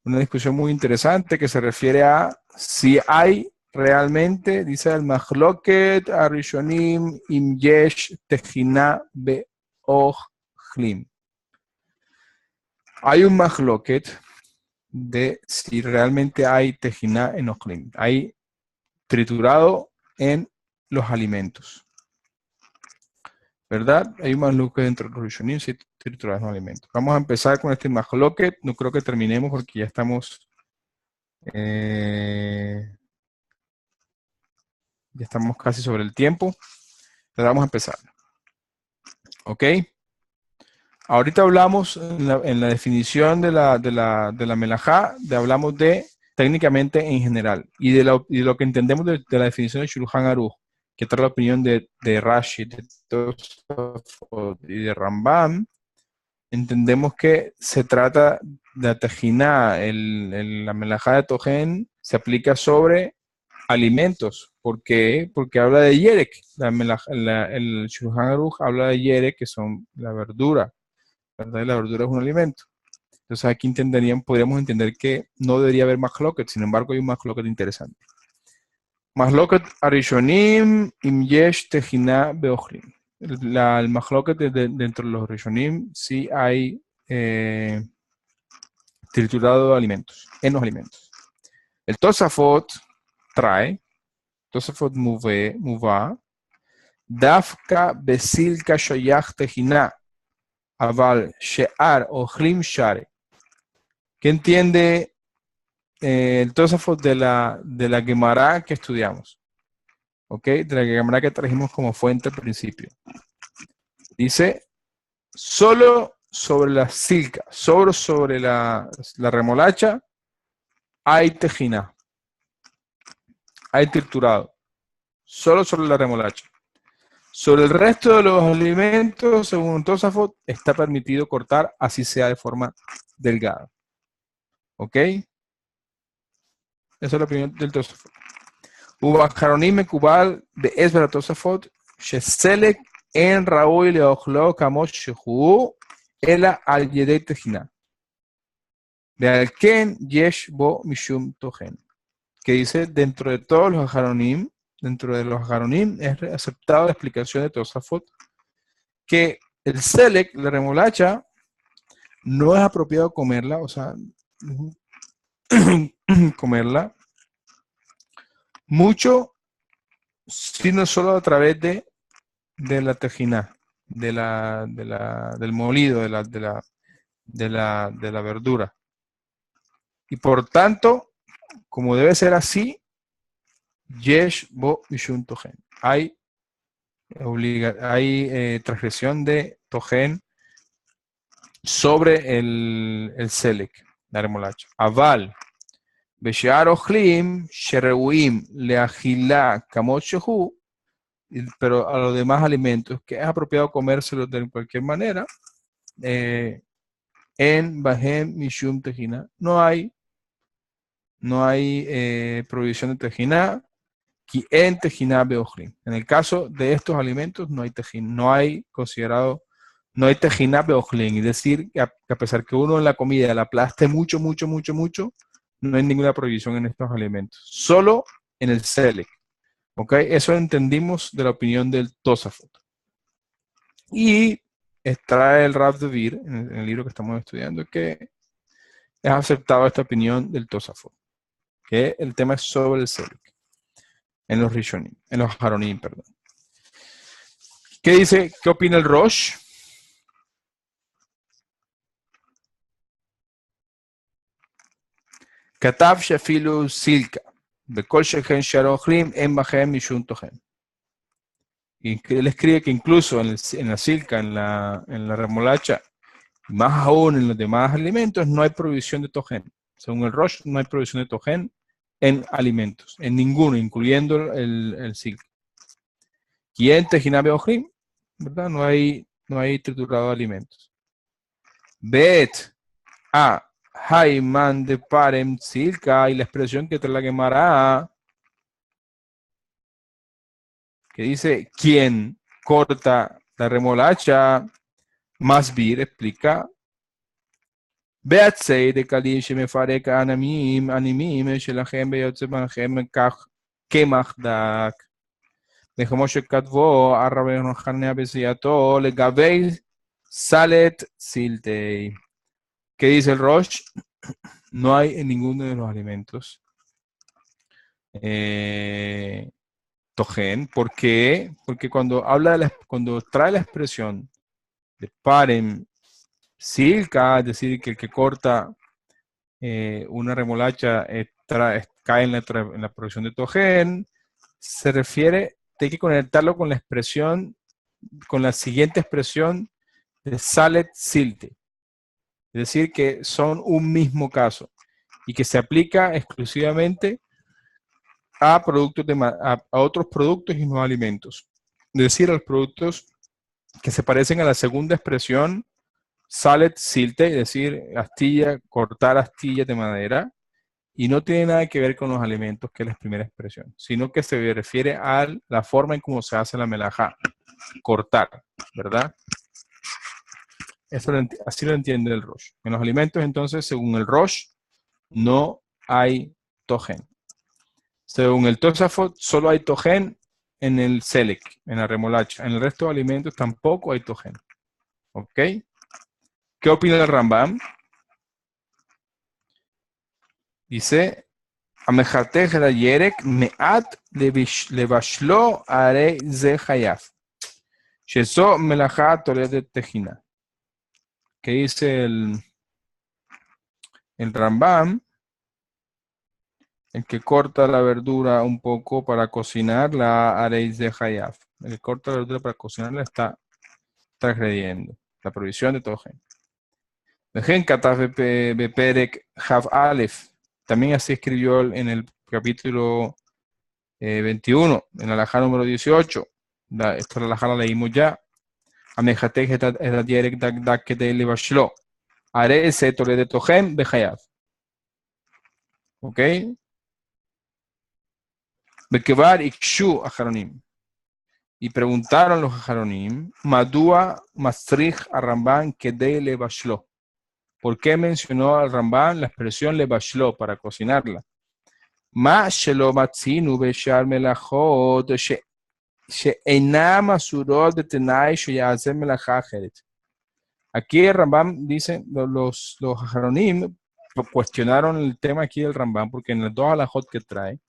Una discusión muy interesante que se refiere a si hay realmente, dice el Mahloket Arishonim Im Yesh Tehina Be'ochlim. Hay un Mahloket de si realmente hay Tehina en Ochlim. Hay triturado en los alimentos. ¿Verdad? Hay un Mahloket dentro de los Rishonim si triturado en los alimentos. Vamos a empezar con este Mahloket. No creo que terminemos porque ya estamos... ya estamos casi sobre el tiempo, pero vamos a empezar. ¿Ok? Ahorita hablamos en la definición de la melajá, hablamos de técnicamente en general, y de lo que entendemos de la definición de Shulchan Aruch, que trae la opinión de Rashi, de Tosafot y de Rambam. Entendemos que se trata de la tejiná, la melajá de Tojen se aplica sobre alimentos. ¿Por qué? Porque habla de yerek. El Shulchan Aruch habla de yerek, que son la verdura, ¿verdad? Y la verdura es un alimento. Entonces aquí podríamos entender que no debería haber mahloket, sin embargo hay un mahloket interesante. Mahloket arishonim im yesh tejiná beochlim. El mahloket dentro de los rishonim sí hay triturado de alimentos, en los alimentos. El Tosafot trae, Tosafot muvá, dafka besilka shoyach tejiná, aval she'ar ochlim share. ¿Qué entiende el Tosafot de la Gemara que estudiamos? ¿Ok? De la Gemara que trajimos como fuente al principio. Dice, solo sobre la silca, sobre la remolacha, hay tejiná, hay triturado. Solo sobre la remolacha. Sobre el resto de los alimentos, según Tosafot, está permitido cortar, así sea de forma delgada. ¿Ok? Esa es la opinión del Tosafot. ובאחרונים מקובל בעזר התוספות שסלק אין ראוי לאוכלו כמו שהוא, אלא על ידי טחינה. ועל כן יש בו משום תוכן. Que dice, dentro de los ajaronim es aceptada la explicación de Tosafot que el selek, la remolacha, no es apropiado comerla, o sea, comerla mucho, sino solo a través de la tejiná, del molido, de la verdura. Y por tanto, como debe ser así, yesh bo mishun tojen. Hay transgresión de tojen sobre el selek, la remolacha. Aval, beshear ochlim, shereuim, leachilá, kamot shehu, pero a los demás alimentos que es apropiado comérselos de cualquier manera, en Bahem Mishum Tejina no hay prohibición de Tejina, ki en Tejina Beochlim. En el caso de estos alimentos no hay Tejina, no hay Tejina Beochlim, es decir, que a pesar que uno en la comida la aplaste mucho, no hay ninguna prohibición en estos alimentos, solo en el Selek. ¿Ok? Eso entendimos de la opinión del Tosafot. Y extrae el Rav Devir, en el libro que estamos estudiando, que es aceptado esta opinión del Tosafot, que el tema es sobre el Selek, en los Rishonim, en los Haronim, perdón. ¿Qué dice? ¿Qué opina el Rosh? Katav shefilu silka, bekol sheken sharochlim en bahem mishun tohem. Y él escribe que incluso en la silca, en la remolacha, más aún en los demás alimentos, no hay prohibición de tojen. Según el Rosh, no hay prohibición de tojen en alimentos, en ninguno, incluyendo el silca. ¿Quién tejinabe ojrim? ¿Verdad? No hay triturado de alimentos. Bet a Haiman de Parem silca, y la expresión que trae la Gemara, que dice, ¿quién corta la remolacha? Masbir explica, Beatzei de Kali Shemefarek Anamim, Animim, Shelachem Beyotzebachem Kemachdak. כמו שכתבו הרב חניה בסיעתו לגבי סלט סילטי. ¿Qué dice el Rosh? No hay en ninguno de los alimentos tojen. ¿Por qué? Porque cuando cuando trae la expresión de parem silka, es decir, que el que corta una remolacha cae en la producción de tojen, se refiere, hay que conectarlo con la expresión, con la siguiente expresión de salet silte. Es decir, que son un mismo caso y que se aplica exclusivamente a otros productos y no alimentos. Es decir, a los productos que se parecen a la segunda expresión, salet silte, es decir, cortar astillas de madera, y no tiene nada que ver con los alimentos, que es la primera expresión, sino que se refiere a la forma en cómo se hace la melajá, cortar, ¿verdad? Así lo entiende el Rosh. En los alimentos, entonces, según el Rosh, no hay tojen. Según el Tosafot, solo hay tojen en el selek, en la remolacha. En el resto de alimentos tampoco hay tojen. ¿Ok? ¿Qué opina el Rambam? Dice, Amejatej la yerek me'at levashlo are ze hayaf. Sheso melajá toledet tejina. ¿Qué dice el Rambam? El que corta la verdura un poco para cocinar la areis de hayaf. El que corta la verdura para cocinarla está transgrediendo la prohibición de tojen. Dejen kataf beperek hav alef. También así escribió en el capítulo 21, en la alajá número 18. Esta alajá la leímos ya. Amejatej et yerek dak kedei levashlo. Are se tole de tojen behayaf. ¿Ok? Bekevar ikshu ajaronim. Y preguntaron los ajaronim, Madúa mastrich a Ramban kedei levashlo. ¿Por qué mencionó al Ramban la expresión levashlo para cocinarla? Ma shelo matzinu beshar melachot she'einam asurot betenai sheyazem melachá acheret. Aquí el Rambam dice, los ajaronim cuestionaron el tema aquí del Rambam, porque en las dos alajot que trae,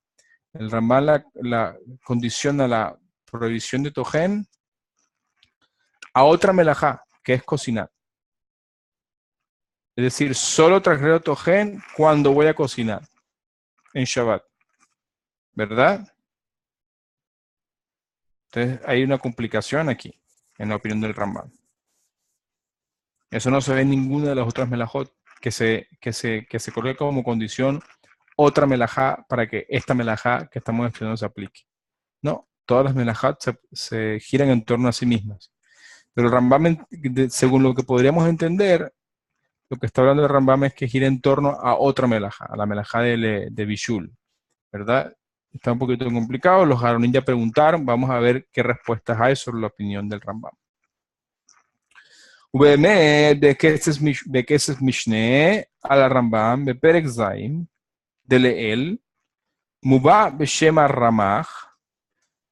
el Rambam la condiciona la prohibición de tojen a otra melajá, que es cocinar. Es decir, solo transgredo tojen cuando voy a cocinar en Shabbat. ¿Verdad? Entonces hay una complicación aquí, en la opinión del Rambam. Eso no se ve en ninguna de las otras melajot que se coloque como condición otra melajá para que esta melajá que estamos estudiando se aplique. No, todas las melajat se giran en torno a sí mismas. Pero el Rambam, según lo que podríamos entender, lo que está hablando el Rambam es que gira en torno a otra melajá, a la melajá de Bishul, ¿verdad? Está un poquito complicado, los Aronim ya preguntaron, vamos a ver qué respuestas hay sobre la opinión del Rambam. בכסף משנה על הרמב"ם בפרק ז' דלעיל מובא בשם הרמ"ח.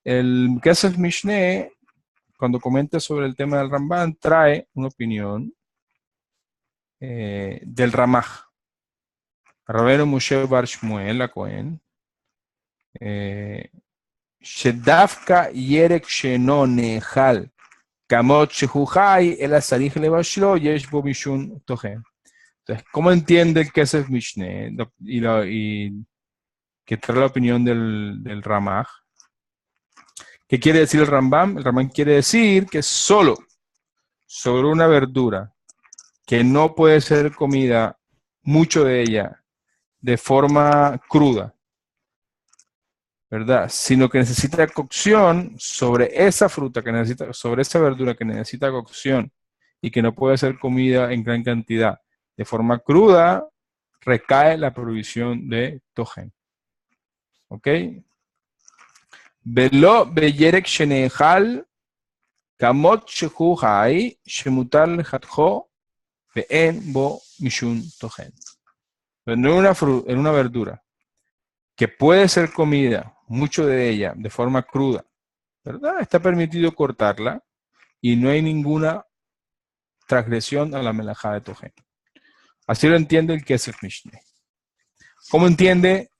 El Kesef Mishneh, cuando comenta sobre el tema del Rambam, trae una opinión del Ramaj. Rabbeinu Moshe Bar Shmuel HaKohen, שדווקא ירק שאינו נאכל כמות שהוא חי, אלא צריך לבשלו, יש בו משום תוכן. Entonces, ¿cómo entiende el Kesef Mishneh y que trae la opinión del Ramaj? ¿Qué quiere decir el Rambam? El Rambam quiere decir que solo sobre una verdura que no puede ser comida, mucho de ella, de forma cruda, ¿verdad? Sino que necesita cocción sobre esa fruta que necesita, sobre esa verdura que necesita cocción y que no puede ser comida en gran cantidad de forma cruda, recae la prohibición de tojen. ¿Ok? Velo beyerek shenehal Kamot shehu hai, shemutar lejatjo, ve'en bo mishun tojen. En una verdura que puede ser comida, mucho de ella, de forma cruda, ¿verdad? Está permitido cortarla y no hay ninguna transgresión a la melajá de tojen. Así lo entiende el Kesef Mishneh. ¿Cómo entiende,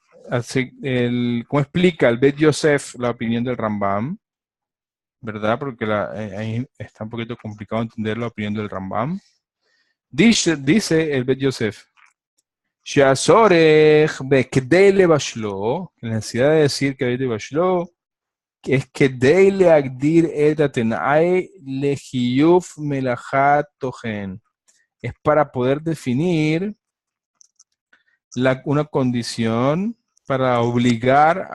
cómo explica el Bet Yosef la opinión del Rambam? ¿Verdad? Porque ahí está un poquito complicado entender la opinión del Rambam. Dice el Bet Yosef, שהצורך בכדי לבשלו, la necesidad de decir que לבשלו, es כדי להגדיר את התנאי לחיוב מלאכת תוכן. Es para poder definir una condición para obligar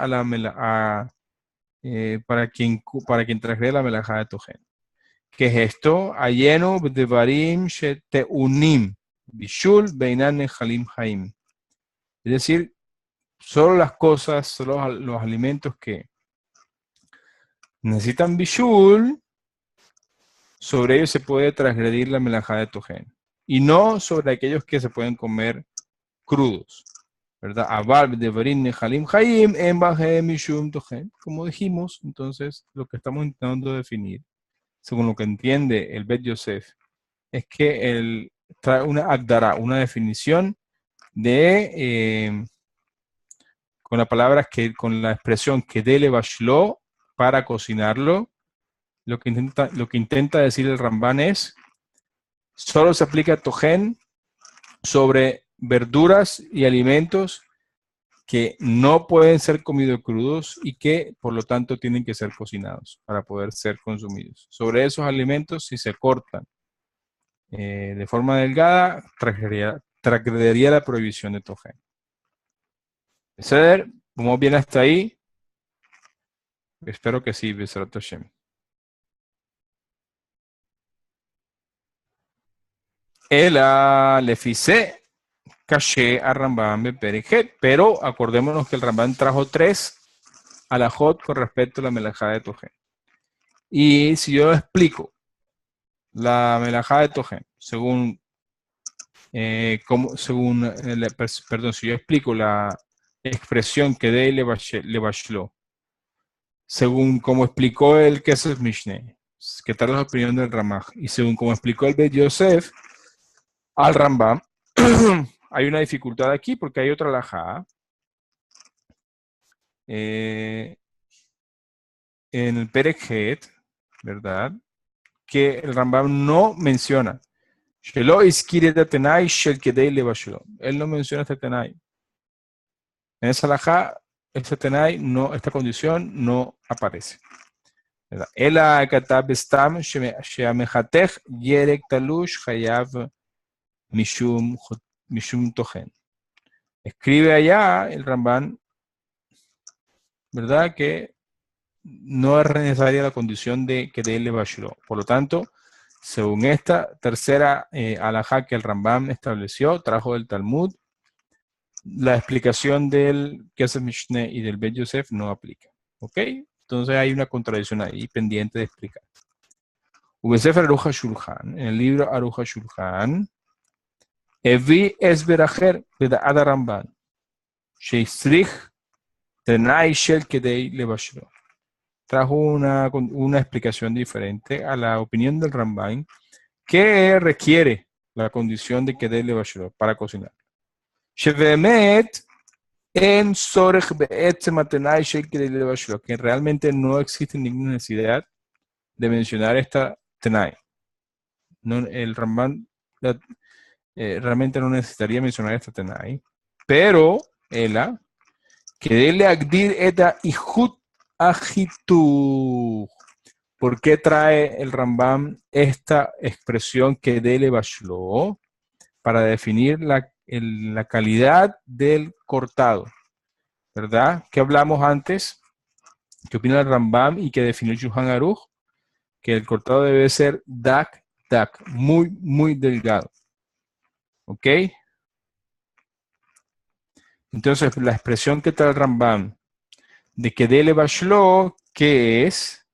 para quien transgrede la melajá de tojen. ¿Qué es esto? Ayenu b'devarim sheteunim bishul beinan nechalim haim. Es decir, solo las cosas, solo los alimentos que necesitan bishul, sobre ellos se puede transgredir la melajá de tojen. Y no sobre aquellos que se pueden comer crudos. ¿Verdad? Como dijimos, entonces, lo que estamos intentando definir, según lo que entiende el Bet Yosef, es que él trae una agdara, una definición de, con la palabra con la expresión que dele bashlo para cocinarlo, lo que intenta decir el Ramban es, solo se aplica tojen sobre verduras y alimentos que no pueden ser comidos crudos y que por lo tanto tienen que ser cocinados para poder ser consumidos. Sobre esos alimentos, si se cortan de forma delgada, transgrediría la prohibición de tojen. Ceder, ¿vamos bien hasta ahí? Espero que sí, Besrat Hashem. Ela lefise caché a Rambam Beperejet, pero acordémonos que el Rambam trajo 3 alajot con respecto a la melajá de tojen. Y si yo explico la melajá de tojen, si yo explico la expresión que de le bashlo, según como explicó el Kesef Mishneh, que tal la opinión del Ramaj, y según como explicó el Bet Yosef al Rambam, hay una dificultad aquí porque hay otra alajá en el Perek, ¿verdad? Que el Rambam no menciona. Él no menciona este tenai. En esa alajá, este tenai, esta condición no aparece. Ela katab stam sheamechatech yerek talush hayav mishum tojen. Escribe allá el Rambam, ¿verdad? Que no es necesaria la condición de que de él le bashlo. Por lo tanto, según esta tercera alajá que el Rambam estableció, trajo del Talmud, la explicación del Kesef Mishneh y del Bet Yosef no aplica. ¿Ok? Entonces hay una contradicción ahí pendiente de explicar. Ubesefer Aruch HaShulchan, en el libro Aruch HaShulchan, Evi Esber Acher Beda'ad Ramban, Sheisrich Tenai Shel Kedei Lebashlo. Trajo una explicación diferente a la opinión del Ramban, que requiere la condición de Kedei Lebashlo para cocinar. Shevemet en Sorech Be'etzem Atenai Shel Kedei Lebashlo, que realmente no existe ninguna necesidad de mencionar esta Tenai. El Ramban realmente no necesitaría mencionar esta Tenai, pero ella que dele agdir eta ihut ajitu. ¿Por qué trae el Rambam esta expresión que dele bashlo? Para definir la calidad del cortado, ¿verdad? ¿Qué hablamos antes? ¿Qué opina el Rambam y que definió Shulchan Aruch? Que el cortado debe ser dak, muy, muy delgado. ¿Ok? Entonces, la expresión que trae el Rambam de que dele bashlo, ¿qué es?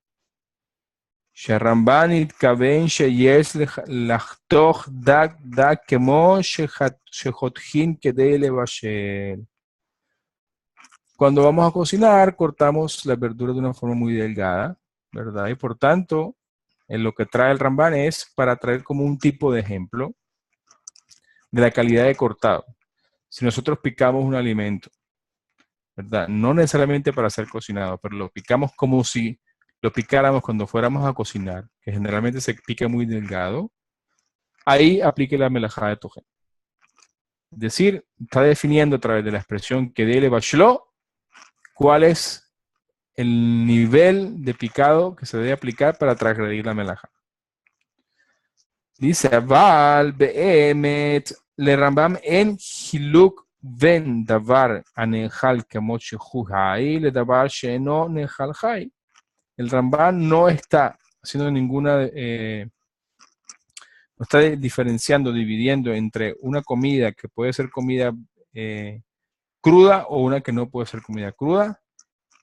שהרמב"ן התכוון שיש לחתוך דק דק כמו שחותכים כדי לבשל. Cuando vamos a cocinar, cortamos la verdura de una forma muy delgada, ¿verdad? Y por tanto, lo que trae el Rambán es para traer como un tipo de ejemplo de la calidad de cortado. Si nosotros picamos un alimento, ¿verdad? No necesariamente para ser cocinado, pero lo picamos como si lo picáramos cuando fuéramos a cocinar, que generalmente se pica muy delgado, ahí aplique la melajá de Tojen. Es decir, está definiendo a través de la expresión que dele bashlo cuál es el nivel de picado que se debe aplicar para transgredir la melajá. Dice, Aval be'emet le Rambam en hiluk ven davar anehal kemot shehu hai le davar she'eno nehal hai. El Rambam no está haciendo ninguna, no está diferenciando, dividiendo entre una comida que puede ser comida cruda o una que no puede ser comida cruda.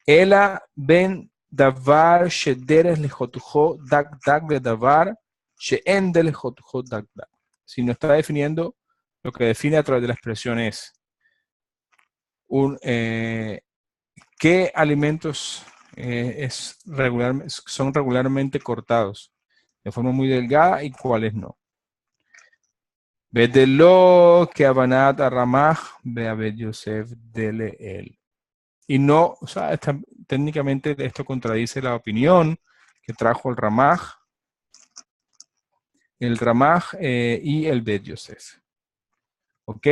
Ela ben davar shederes lejotujo dak dak de davar she'en de lejotujo dak dak. Si no está definiendo, lo que define a través de la expresión es qué alimentos son regularmente cortados de forma muy delgada y cuáles no. Bedelo que abanat aramaj beabed Yosef dele el. Y no, o sea, técnicamente esto contradice la opinión que trajo el Ramaj y el Bet Yosef. ¿Ok?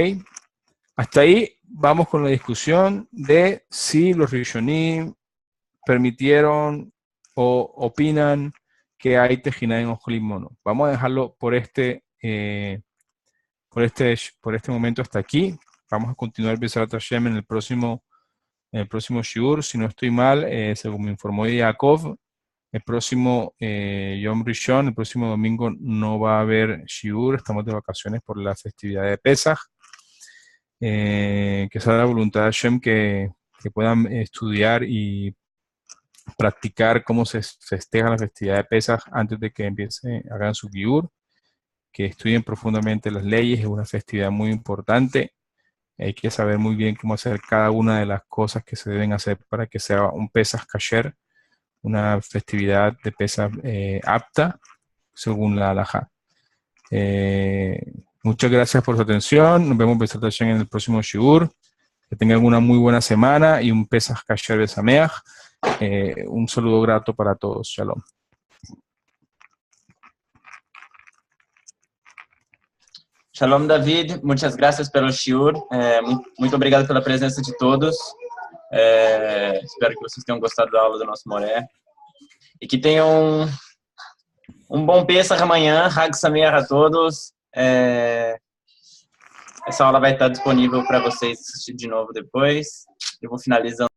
Hasta ahí vamos con la discusión de si los Rishonim permitieron o opinan que hay Tejina en Ojlim o no. Vamos a dejarlo por este momento hasta aquí. Vamos a continuar Besarat Hashem en el próximo shiur. Si no estoy mal, según me informó Yaakov, el próximo Yom Rishon, el próximo domingo no va a haber shiur. Estamos de vacaciones por la festividad de Pesach. Que sea la voluntad de Hashem que puedan estudiar y practicar cómo se festeja la festividad de Pesach antes de que hagan su giur, que estudien profundamente las leyes. Es una festividad muy importante. Hay que saber muy bien cómo hacer cada una de las cosas que se deben hacer para que sea un Pesach kasher, una festividad de Pesach apta según la halajá. Muchas gracias por su atención. Nos vemos en el próximo shiur. Que tengan una muy buena semana y un Pesach kasher de Sameach. Un saludo grato para todos. Shalom. Shalom, David. Muitas graças pelo shiur. Muito obrigado pela presença de todos. Espero que vocês tenham gostado da aula do nosso Moré. E que tenham um bom Pesach amanhã. Hag Sameach a todos. Essa aula vai estar disponível para vocês assistir de novo depois. Eu vou finalizando.